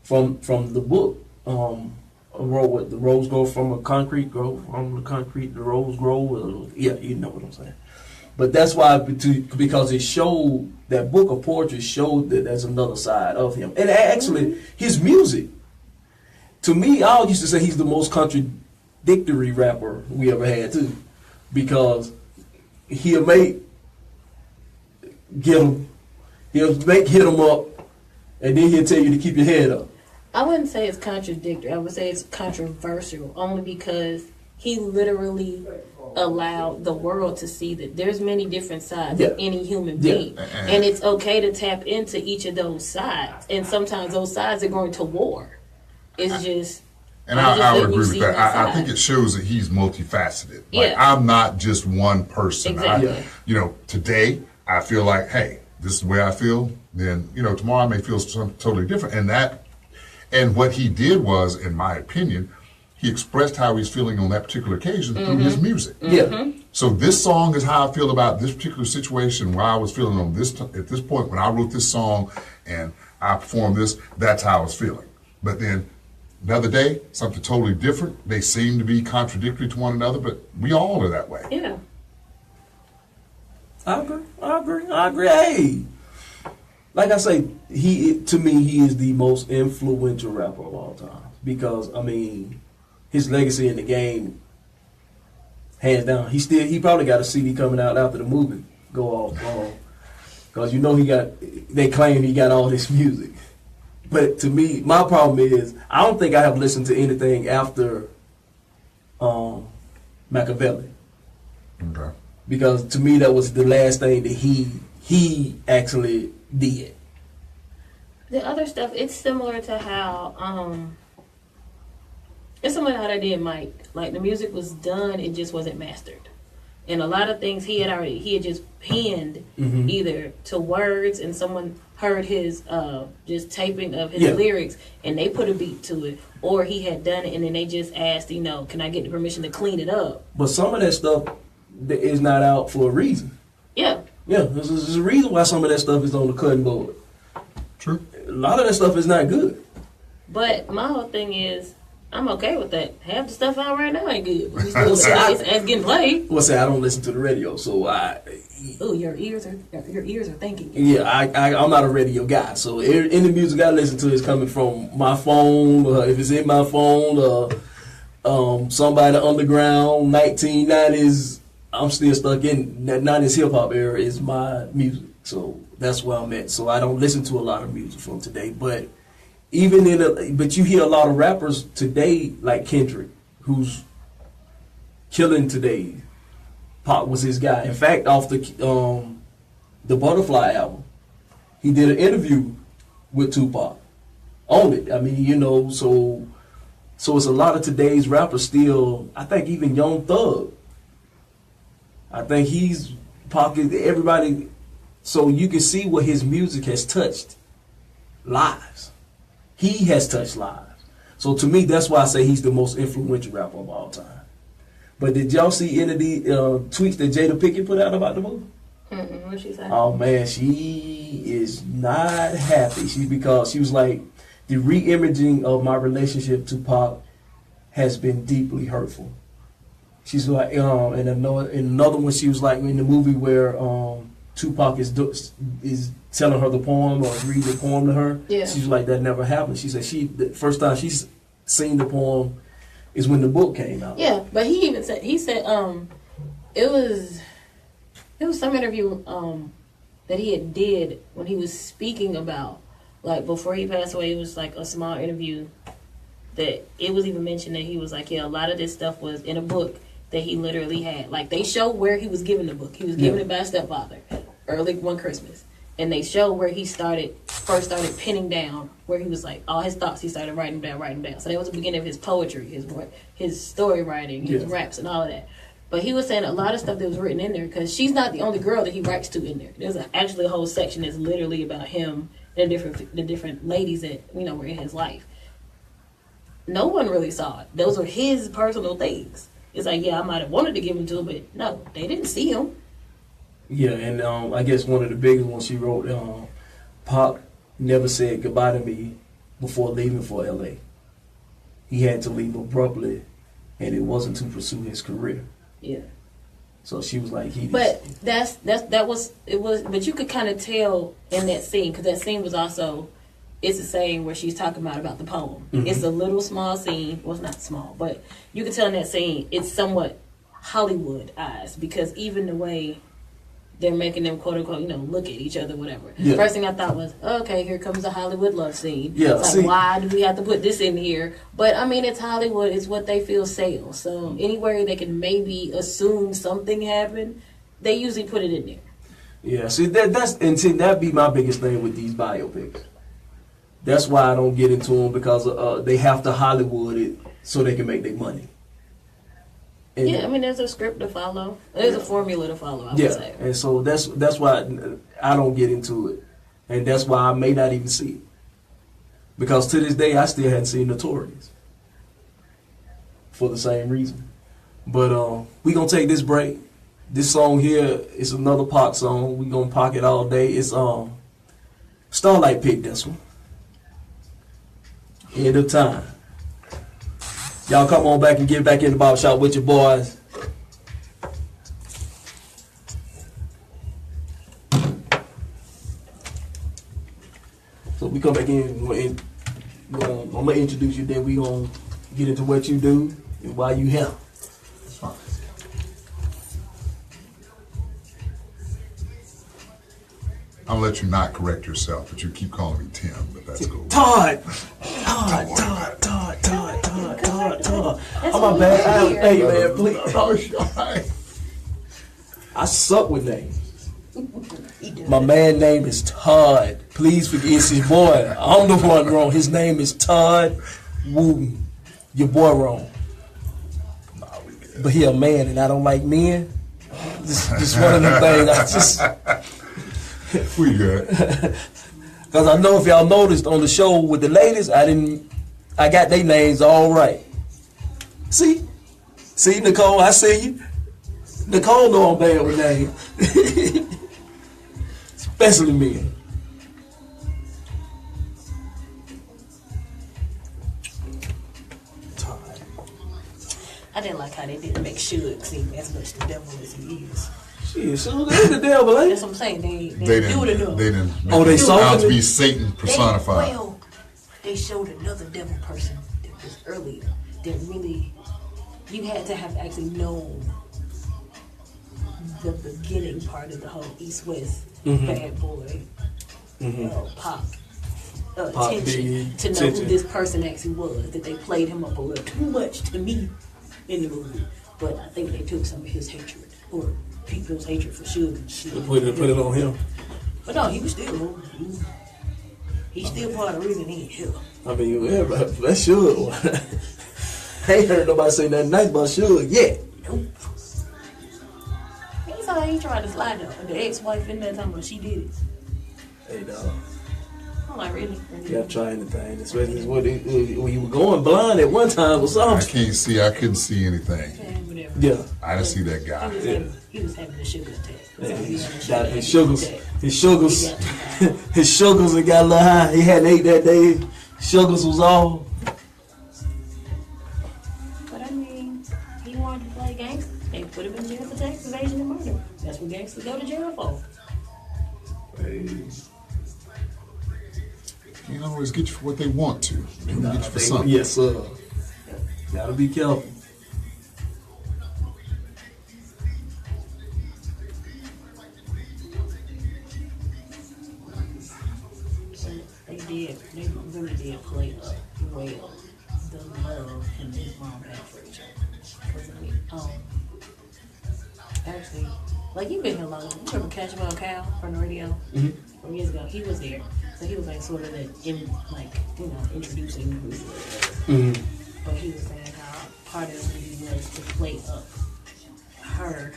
from the book. The rose grow from a concrete, grow from the concrete, the rose grow. Yeah, you know what I'm saying. But that's why, because it showed, that book of poetry showed that there's another side of him. And actually, his music, to me, I used to say he's the most contradictory rapper we ever had too. Because he'll hit him up, and then he'll tell you to keep your head up. I wouldn't say it's contradictory. I would say it's controversial, only because he literally allowed the world to see that there's many different sides of any human being. And it's okay to tap into each of those sides. And sometimes those sides are going to war. It's just... And I would agree with that. I think it shows that he's multifaceted. Like, I'm not just one person. Exactly. Today, I feel like, hey, this is the way I feel. Then, tomorrow I may feel something totally different. And what he did was, in my opinion, he expressed how he's feeling on that particular occasion through his music. Yeah. So this song is how I feel about this particular situation, where I was feeling on this at this point when I wrote this song and I performed this. That's how I was feeling. But then another day, something totally different. They seem to be contradictory to one another, but we all are that way. Yeah. I agree. Hey, like I say, to me, he is the most influential rapper of all time. Because, I mean, his legacy in the game, hands down. He probably got a CD coming out after the movie go off. Because they claim he got all this music. But to me, my problem is, I don't think I have listened to anything after Machiavelli. Okay. Because to me, that was the last thing that he actually did. The other stuff, it's similar to how it's similar to how they did Mike. Like, the music was done, it just wasn't mastered. And a lot of things he had just penned either to words, and someone heard his just taping of his lyrics and they put a beat to it, or he had done it and then they just asked, can I get the permission to clean it up? But some of that stuff is not out for a reason. Yeah. Yeah, there's a reason why some of that stuff is on the cutting board. True. A lot of that stuff is not good. But my whole thing is, I'm okay with that. Half the stuff out right now ain't good. But it's getting played. Well, say I don't listen to the radio, so your ears are thinking. Yeah, I'm not a radio guy, so any music I listen to is coming from my phone. If it's in my phone, somebody underground 1990s. I'm still stuck in that 90s hip hop era is my music, so that's where I'm at. So I don't listen to a lot of music from today, but but you hear a lot of rappers today, like Kendrick, who's killing today. Pop was his guy. In fact, off the Butterfly album, he did an interview with Tupac on it. I mean, so it's a lot of today's rappers still. I think even Young Thug. I think he's Pac, everybody, so you can see what his music has touched lives. He has touched lives. So to me, that's why I say he's the most influential rapper of all time. But did y'all see any of the tweets that Jada Pinkett put out about the movie? What she say? Oh man, she is not happy. Because she was like, the re-imaging of my relationship to Pac has been deeply hurtful. She's like, in another one, she was like, in the movie where Tupac is telling her the poem or reading the poem to her. Yeah. She was like, that never happened. She said the first time she's seen the poem is when the book came out. Yeah, but he said it was some interview that he had did when he was speaking about, like, before he passed away. It was like a small interview that it was even mentioned that he was like, yeah, a lot of this stuff was in a book that he literally had. Like, they show where he was given the book. He was given it by a stepfather early one Christmas. And they show where he first started pinning down, where he was like, all his thoughts, he started writing down. So that was the beginning of his poetry, his story writing, his raps and all of that. But he was saying a lot of stuff that was written in there, because she's not the only girl that he writes to in there. There's actually a whole section that's literally about him and the different ladies that, were in his life. No one really saw it. Those were his personal things. It's like, yeah, I might have wanted to give him to him, but no, they didn't see him. Yeah, and I guess one of the biggest ones she wrote, Pac never said goodbye to me before leaving for LA. He had to leave abruptly, and it wasn't to pursue his career. Yeah. So she was like, But but you could kind of tell in that scene, because that scene was also, it's a saying where she's talking about the poem. Mm-hmm. It's a little small scene. Well, it's not small, but you can tell in that scene it's somewhat Hollywood eyes, because even the way they're making them, quote unquote, look at each other, whatever. Yeah. First thing I thought was, okay, here comes a Hollywood love scene. Yeah, it's like, why do we have to put this in here? But I mean, it's Hollywood. It's what they feel sells. So anywhere they can maybe assume something happened, they usually put it in there. Yeah, see that'd be my biggest thing with these biopics. That's why I don't get into them, because they have to Hollywood it so they can make their money. And yeah, I mean, there's a script to follow. There's a formula to follow, I would say. And so that's why I don't get into it. And that's why I may not even see it. Because to this day, I still hadn't seen Notorious. For the same reason. But we going to take this break. This song here is another Pac song. we going to Pac it all day. It's Starlight picked this one. End of time. Y'all come on back and get back in the barbershop with your boys. So we come back in, I'm going to introduce you, then we going to get into what you do and why you here. I'll let you not correct yourself, but you keep calling me Tim, but that's cool. Todd. Oh, my bad. Hey, man, please. I suck with names. My man name is Todd. Please forgive. It's his boy. I'm the one wrong. His name is Todd Wooten. Your boy wrong. But he a man, and I don't like men. Just one of them things. I just... We good. Because I know if y'all noticed on the show with the ladies, I got their names all right. See, Nicole, I see you. Nicole know I'm bad with names. Especially men. I didn't like how they didn't make Suge seem as much the devil as he is. Shit, so they the devil, ain't That's what I'm saying. They do it enough. They didn't. They saw out to be Satan personified. They showed another devil person that was earlier that really you had to have actually known the beginning part of the whole East-West bad boy Pac tension to know who this person actually was. That they played him up a little too much to me in the movie, but I think they took some of his hatred or people's hatred for Suge and shit. Put it on him. But no, he was still. He's still part of the reason he ain't here. I mean, yeah, but that's Suge. I ain't heard nobody say nothing nice about Suge yet. Nope. He tried to lie though. The ex-wife in there talking about she did it. Hey, dog. I'm like, really? You gotta try anything. Especially when you were going blind at one time or something. I couldn't see anything. Whatever. Yeah. I didn't see that guy. He was having a sugar attack. His sugars had got a little high. He hadn't ate that day. Sugars was all. But I mean, he wanted to play gangster. They put him in jail for tax evasion and murder. That's what gangsters go to jail for. You can't always get you for what they want to. They can get you for something. Yes, sir. Gotta be careful. They really did play up well the love and his mom had for each other. 'Cause, I mean, actually, like you've been here long. You remember Cashmere Cal from the radio from years ago? He was there, so he was like sort of introducing the group. But he was saying how part of the movie was to play up her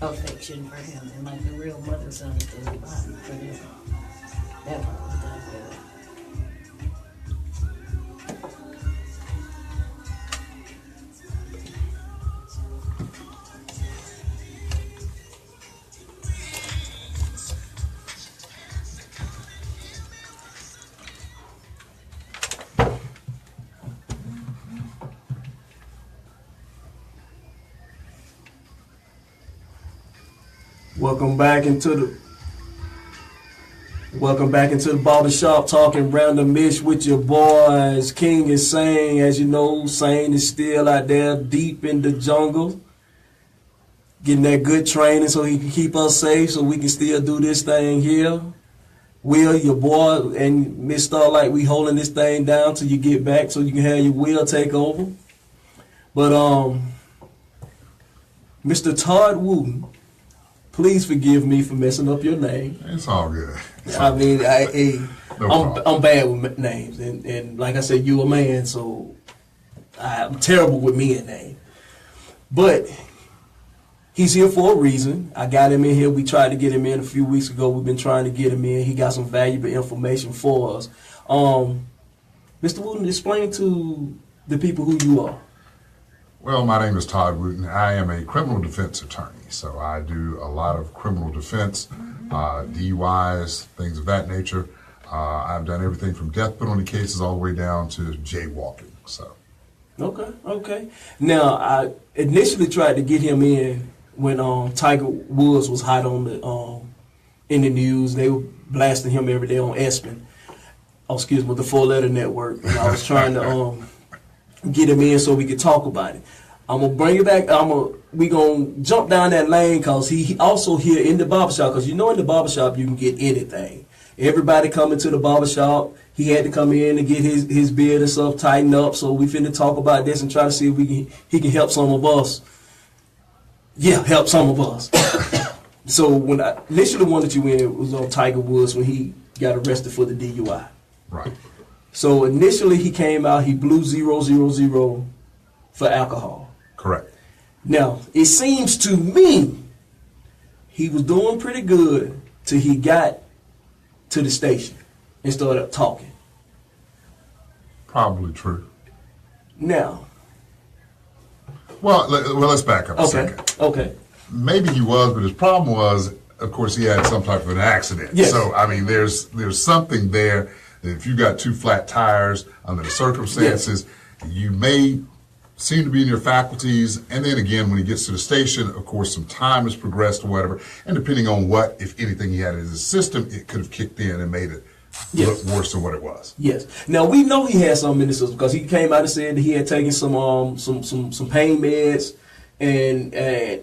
affection for him and like the real mother-son story behind for them. That part was done well. Welcome back into the barbershop, talking random-ish with your boys. King is Sane, as you know. Sane is still out there deep in the jungle, getting that good training so he can keep us safe, so we can still do this thing here. Will, your boy, and Miss Starlight, we holding this thing down till you get back, so you can have your Will take over. But Mr. Todd Wooten, please forgive me for messing up your name. It's all good. I'm bad with names, and like I said, you a man, so I'm terrible with me and names. But he's here for a reason. I got him in here. We tried to get him in a few weeks ago. We've been trying to get him in. He got some valuable information for us. Mr. Wooten, explain to the people who you are. Well, my name is Todd Wooten. I am a criminal defense attorney, so I do a lot of criminal defense, DUIs, things of that nature. I've done everything from death penalty cases all the way down to jaywalking. So. Okay. Now, I initially tried to get him in when Tiger Woods was hot on the in the news. They were blasting him every day on ESPN. The 4-letter network. And I was trying to get him in so we could talk about it. I'm gonna bring it back. We gonna jump down that lane because he also here in the barbershop. Because in the barbershop you can get anything. Everybody coming to the barbershop. He had to come in and get his beard and stuff tightened up. So we finna talk about this and try to see if he can help some of us. Yeah, help some of us. So when I initially wanted you in, it was on Tiger Woods when he got arrested for the DUI. Right. So initially he came out, he blew 000 for alcohol. Correct. Now, it seems to me he was doing pretty good till he got to the station and started talking. Probably true. Now. Well, let's back up a second. Okay. Maybe he was, but his problem was, of course, he had some type of an accident. Yes. So, I mean, there's something there that if you got 2 flat tires under the circumstances, you may seem to be in your faculties. And then again, when he gets to the station, of course, some time has progressed or whatever. And depending on what, if anything, he had in his system, it could have kicked in and made it look worse than what it was. Yes. Now we know he had something in his system because he came out and said that he had taken some pain meds, and I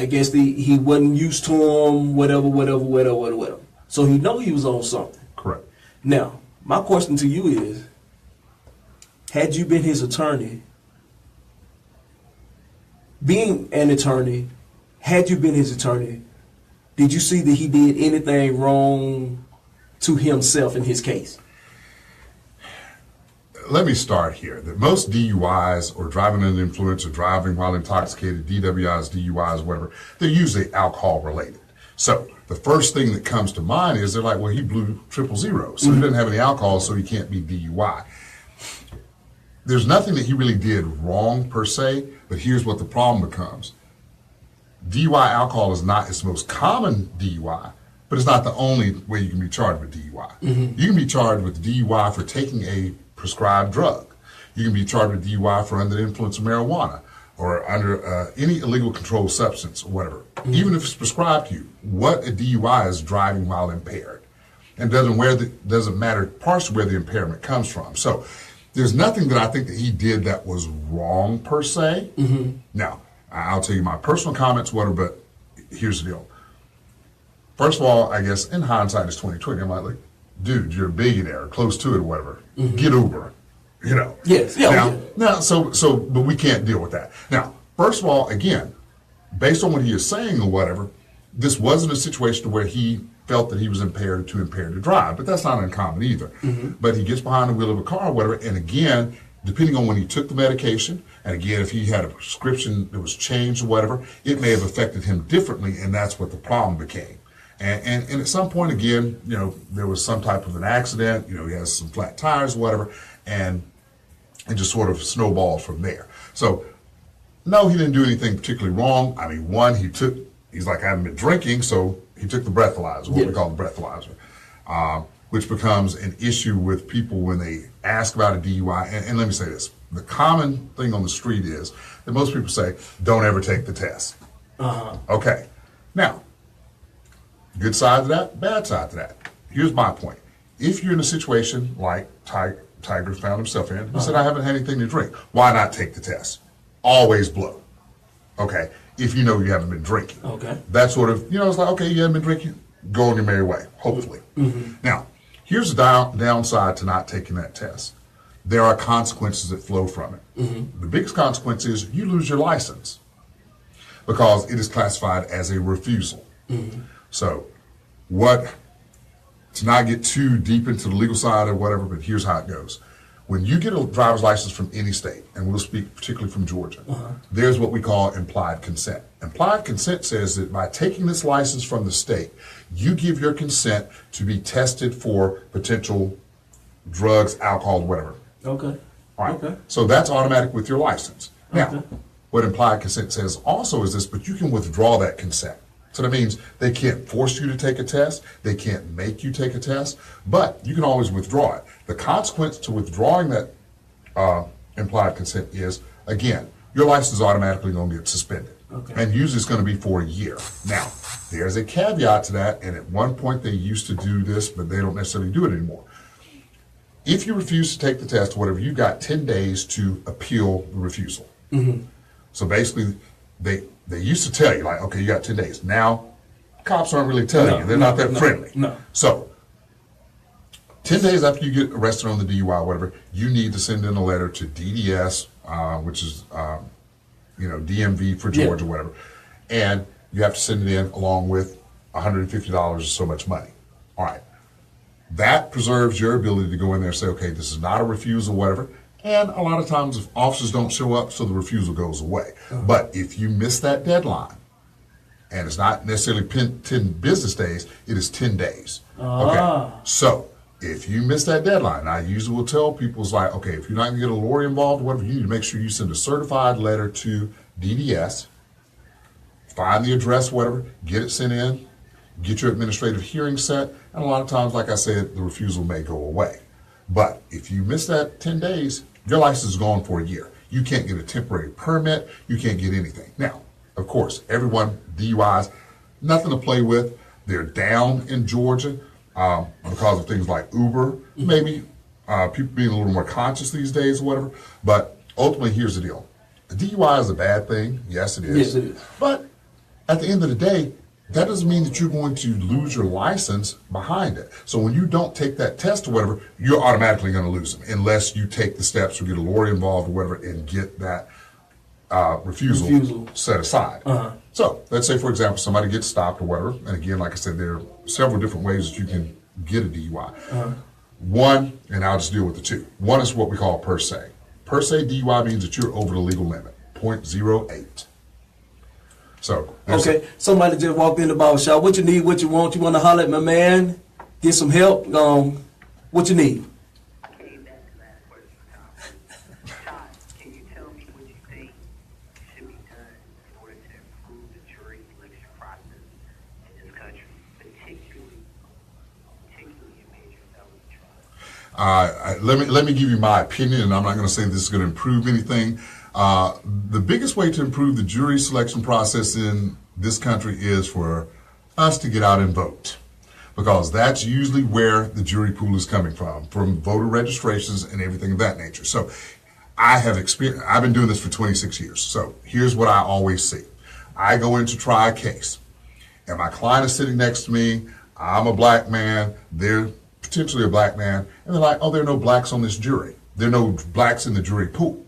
guess he wasn't used to them, whatever. So he know he was on something. Correct. Now, my question to you is, had you been his attorney, being an attorney, had you been his attorney, did you see that he did anything wrong to himself in his case? Let me start here. That most DUIs or driving under the influence or driving while intoxicated, DWIs, DUIs, whatever, they're usually alcohol related. So the first thing that comes to mind is they're like, well, he blew 000, so he doesn't have any alcohol, so he can't be DUI. There's nothing that he really did wrong per se, but here's what the problem becomes. DUI alcohol is not its most common DUI, but it's not the only way you can be charged with DUI. You can be charged with DUI for taking a prescribed drug. You can be charged with DUI for under the influence of marijuana or under any illegal controlled substance or whatever. Even if it's prescribed to you, what a DUI is driving while impaired. And doesn't matter partially where the impairment comes from. So there's nothing that I think that he did that was wrong per se. Now, I'll tell you my personal comments, whatever, but here's the deal. First of all, I guess in hindsight, it's 2020. I'm like, dude, you're a billionaire, close to it or whatever. Get Uber, you know. Yes, yeah. But we can't deal with that. Now, first of all, again, based on what he is saying or whatever, this wasn't a situation where he felt that he was impaired to drive, but that's not uncommon either. But he gets behind the wheel of a car or whatever, and again, depending on when he took the medication, and again, if he had a prescription that was changed or whatever, it may have affected him differently, and that's what the problem became. And at some point, again, you know, there was some type of an accident, you know, he has some flat tires or whatever, and it just sort of snowballed from there. So, no, he didn't do anything particularly wrong. I mean, one, he's like, I haven't been drinking, so he took the breathalyzer, what we call the breathalyzer, which becomes an issue with people when they ask about a DUI. And let me say this. The common thing on the street is that most people say, don't ever take the test. Okay. Now, good side to that, bad side to that. Here's my point. If you're in a situation like Tiger found himself in, he said, I haven't had anything to drink. Why not take the test? Always blow. Okay. If you know you haven't been drinking. Okay. That sort of, you know, it's like, okay, you haven't been drinking, go on your merry way, hopefully. Now, here's the downside to not taking that test. There are consequences that flow from it. The biggest consequence is you lose your license because it is classified as a refusal. So, to not get too deep into the legal side or whatever, but here's how it goes. When you get a driver's license from any state, and we'll speak particularly from Georgia, there's what we call implied consent. Implied consent says that by taking this license from the state, you give your consent to be tested for potential drugs, alcohol, whatever. Okay. All right. Okay. So that's automatic with your license. Now, what implied consent says also is this, but you can withdraw that consent. So that means they can't force you to take a test, they can't make you take a test, but you can always withdraw it. The consequence to withdrawing that implied consent is, again, your license is automatically going to get suspended. And usually it's going to be for a year. Now, there's a caveat to that, and at one point they used to do this, but they don't necessarily do it anymore. If you refuse to take the test or whatever, you've got 10 days to appeal the refusal. So basically, they used to tell you, like, okay, you got 10 days. Now, cops aren't really telling you. They're not that friendly. So, 10 days after you get arrested on the DUI or whatever, you need to send in a letter to DDS, which is, DMV for Georgia or whatever. And you have to send it in along with $150 or so much money. All right. That preserves your ability to go in there and say, okay, this is not a refusal, whatever. And a lot of times if officers don't show up, so the refusal goes away. But if you miss that deadline, and it's not necessarily 10 business days, it is 10 days. Okay. So if you miss that deadline, I usually will tell people, it's like, okay, if you're not going to get a lawyer involved or whatever, you need to make sure you send a certified letter to DDS, find the address, whatever, get it sent in, get your administrative hearing set, and a lot of times, like I said, the refusal may go away. But if you miss that 10 days, your license is gone for a year. You can't get a temporary permit. You can't get anything. Now, of course, everyone, DUIs, nothing to play with. They're down in Georgia because of things like Uber, maybe people being a little more conscious these days or whatever. But ultimately, here's the deal. A DUI is a bad thing. Yes, it is. Yes, it is. But at the end of the day, that doesn't mean that you're going to lose your license behind it. So when you don't take that test or whatever, you're automatically going to lose them unless you take the steps or get a lawyer involved or whatever and get that refusal set aside. So let's say, for example, somebody gets stopped or whatever. And again, like I said, there are several different ways that you can get a DUI. One, and I'll just deal with the two. One is what we call per se. Per se DUI means that you're over the legal limit, .08. So Okay, somebody just walked in the barber shop. What you need, what you want to holler at my man, get some help. What you need? I came back to last question, Todd. Todd, can you tell me what you think should be done in order to improve the jury selection process in this country, particularly in major felony trials? let me give you my opinion, and I'm not going to say this is going to improve anything. The biggest way to improve the jury selection process in this country is for us to get out and vote, because that's usually where the jury pool is coming from voter registrations and everything of that nature. So I've been doing this for 26 years. So here's what I always see. I go in to try a case, and my client is sitting next to me. I'm a black man. They're potentially a black man. And they're like, oh, there are no blacks on this jury. There are no blacks in the jury pool.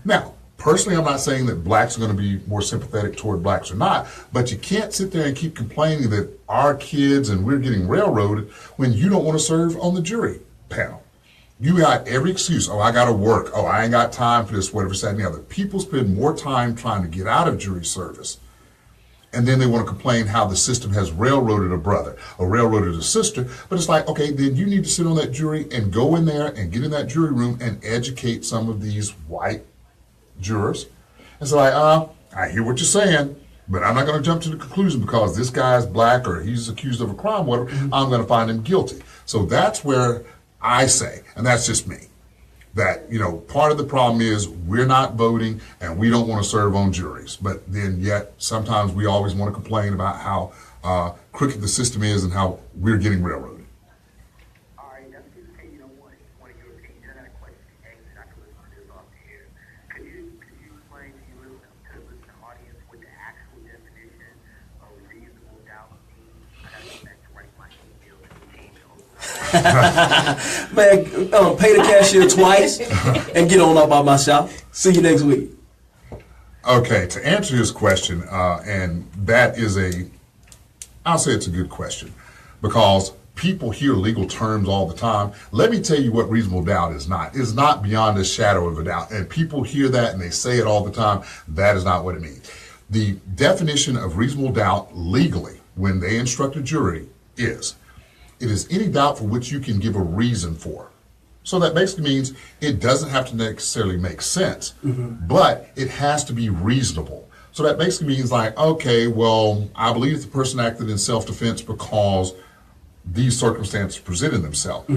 Now, personally, I'm not saying that blacks are going to be more sympathetic toward blacks or not, but you can't sit there and keep complaining that our kids and we're getting railroaded when you don't want to serve on the jury panel. You got every excuse. Oh, I got to work. Oh, I ain't got time for this, whatever, that, and the other. People spend more time trying to get out of jury service, and then they want to complain how the system has railroaded a brother or railroaded a sister. But it's like, okay, then you need to sit on that jury and go in there and get in that jury room and educate some of these white jurors. And so like, I hear what you're saying, but I'm not going to jump to the conclusion because this guy's black or he's accused of a crime, whatever, I'm going to find him guilty. So that's where I say, and that's just me, that, part of the problem is we're not voting and we don't want to serve on juries. But then yet sometimes we always want to complain about how crooked the system is and how we're getting railroaded. All right, that's just hey, one of your opinions. I got a question. I can listen to this off the air. Could you explain to the listening audience what the actual definition of reasonable doubt means? I got to go back to write my email to the team. Man, pay the cashier twice and get on up out my shop. See you next week. Okay, to answer his question, and that is I'll say it's a good question, because people hear legal terms all the time. Let me tell you what reasonable doubt is not. It's not beyond a shadow of a doubt. And people hear that and they say it all the time. That is not what it means. The definition of reasonable doubt legally, when they instruct a jury, is it is any doubt for which you can give a reason for. So that basically means it doesn't have to necessarily make sense, but it has to be reasonable. So that basically means like, okay, well, I believe the person acted in self-defense because these circumstances presented themselves.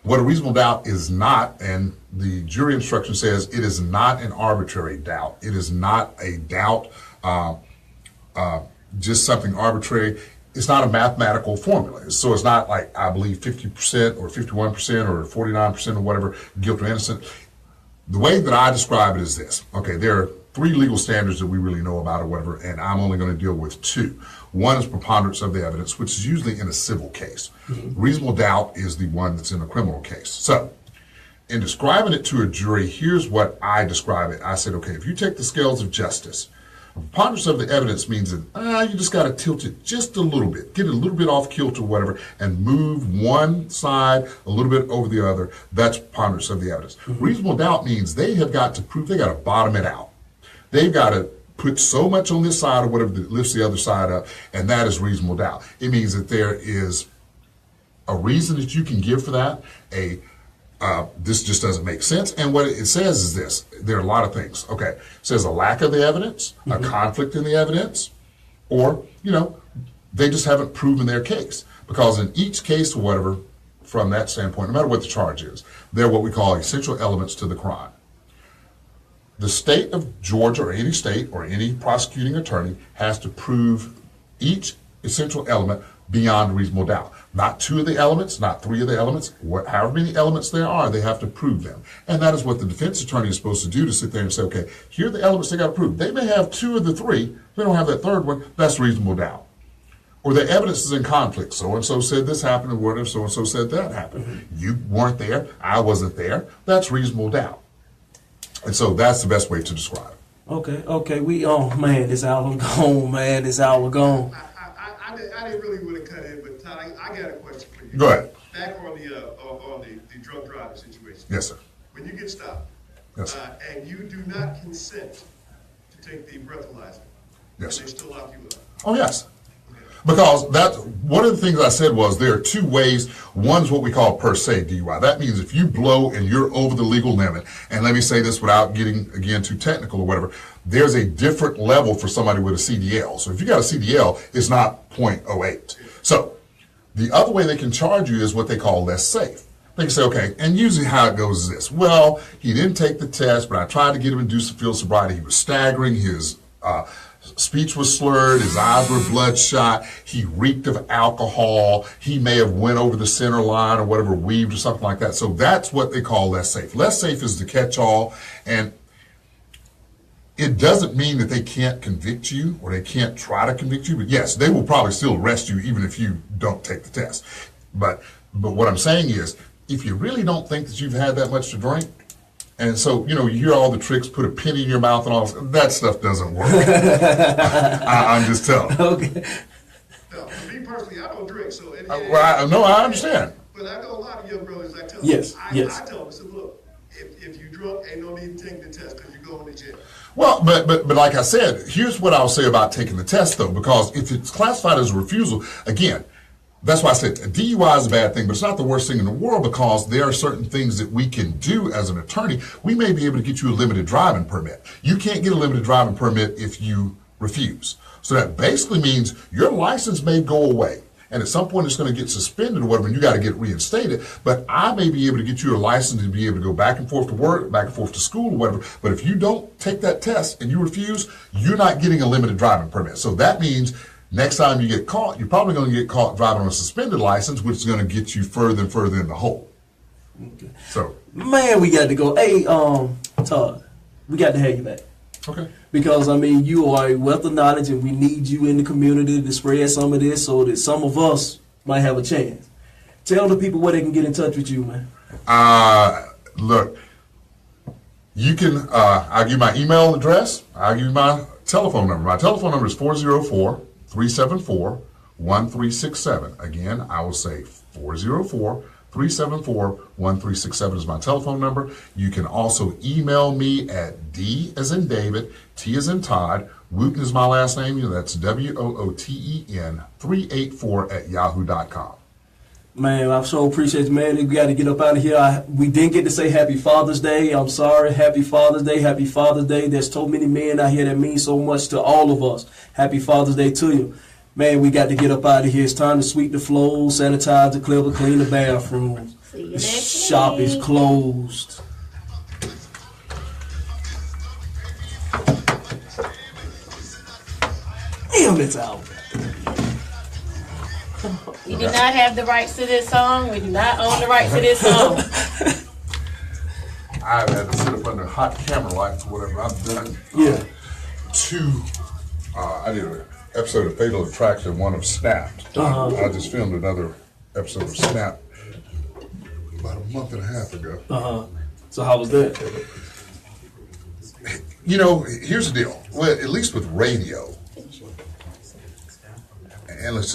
What a reasonable doubt is not, and the jury instruction says it is not an arbitrary doubt. It is not a doubt, just something arbitrary. It's not a mathematical formula. So it's not like I believe 50% or 51% or 49% or whatever, guilt or innocent. The way that I describe it is this. Okay, there are 3 legal standards that we really know about or whatever, and I'm only going to deal with 2. One is preponderance of the evidence, which is usually in a civil case. Reasonable doubt is the one that's in a criminal case. So in describing it to a jury, here's what I describe it. I said, okay, if you take the scales of justice, preponderance of the evidence means that you just got to tilt it just a little bit, get it a little bit off kilter or whatever, and move one side a little bit over the other. That's preponderance of the evidence. Reasonable doubt means they have got to prove, they got to bottom it out. They've got to put so much on this side or whatever that lifts the other side up, and that is reasonable doubt. It means that there is a reason that you can give for that, this just doesn't make sense. And what it says is this. There are a lot of things. Okay. It says a lack of the evidence, a conflict in the evidence, or, they just haven't proven their case. Because in each case or whatever, from that standpoint, no matter what the charge is, they're what we call essential elements to the crime. The state of Georgia or any state or any prosecuting attorney has to prove each essential element beyond reasonable doubt. Not 2 of the elements, not 3 of the elements, however many elements there are, they have to prove them. And that is what the defense attorney is supposed to do, to sit there and say, okay, here are the elements they got to prove. They may have 2 of the 3, they don't have that 3rd one, that's reasonable doubt. Or the evidence is in conflict. So-and-so said this happened, or whatever, so-and-so said that happened. You weren't there, I wasn't there, that's reasonable doubt. And so that's the best way to describe it. Okay. Man, this hour gone, man. This hour gone. I didn't really want to cut in, but Todd, I got a question for you. Go ahead. Back on the drunk driving situation. Yes, sir. When you get stopped, Yes, sir. and you do not consent to take the breathalyzer, Yes, and sir. they still lock you up. Oh, yes. Because that one of the things I said was there are two ways. One's what we call per se DUI. That means if you blow and you're over the legal limit, and let me say this without getting, again, too technical or whatever, there's a different level for somebody with a CDL. So if you got a CDL, it's not .08. So the other way they can charge you is what they call less safe. They can say, okay, and usually how it goes is this. Well, he didn't take the test, but I tried to get him induced to field sobriety. He was staggering. His speech was slurred. His eyes were bloodshot. He reeked of alcohol. He may have went over the center line or whatever, weaved or something like that. So that's what they call less safe. Less safe is the catch-all, and it doesn't mean that they can't convict you or they can't try to convict you. But yes, they will probably still arrest you even if you don't take the test. But what I'm saying is, if you really don't think that you've had that much to drink, and so, you hear all the tricks, put a penny in your mouth and all that stuff doesn't work. I'm just telling. Okay. No, for me personally, I don't drink, so. No, I understand. But I know a lot of young brothers, I tell Yes, them, yes. I tell them, I said, look, if you drunk, ain't no need to take the test because you're going to jail. Well, but like I said, here's what I'll say about taking the test, though, because if it's classified as a refusal, again, that's why I said a DUI is a bad thing, but it's not the worst thing in the world because there are certain things that we can do as an attorney. We may be able to get you a limited driving permit. You can't get a limited driving permit if you refuse. So that basically means your license may go away. And at some point it's going to get suspended or whatever, and you got to get reinstated. But I may be able to get you a license to be able to go back and forth to work, back and forth to school or whatever. But if you don't take that test and you refuse, you're not getting a limited driving permit. So that means next time you get caught, you're probably going to get caught driving on a suspended license, which is going to get you further and further in the hole. Okay. So, Man, we got to go. Hey, Todd, we got to have you back. okay. Because, I mean, you are a wealth of knowledge, and we need you in the community to spread some of this so that some of us might have a chance. Tell the people where they can get in touch with you, man. Look, you can, I'll give you my email address. I'll give you my telephone number. My telephone number is 404-374-1367. Again, I will say 404-374-1367 is my telephone number. You can also email me at D as in David, T as in Todd, Wooten is my last name, that's WOOTEN 384@yahoo.com. Man, I so appreciate you, man. We got to get up out of here. We didn't get to say Happy Father's Day. I'm sorry. Happy Father's Day. Happy Father's Day. There's so many men out here that mean so much to all of us. Happy Father's Day to you. Man, we got to get up out of here. It's time to sweep the floors, sanitize the clipper, clean the bathrooms. See you The next shop week. is closed. Damn, it's out. We do not have the rights to this song. We do not own the rights to this song. I've had to sit up under hot camera lights or whatever. I've done Yeah. I did an episode of Fatal Attraction, one of Snapped. I just filmed another episode of Snapped about a month and a half ago. So how was that? Here's the deal. Well, at least with radio, and let's just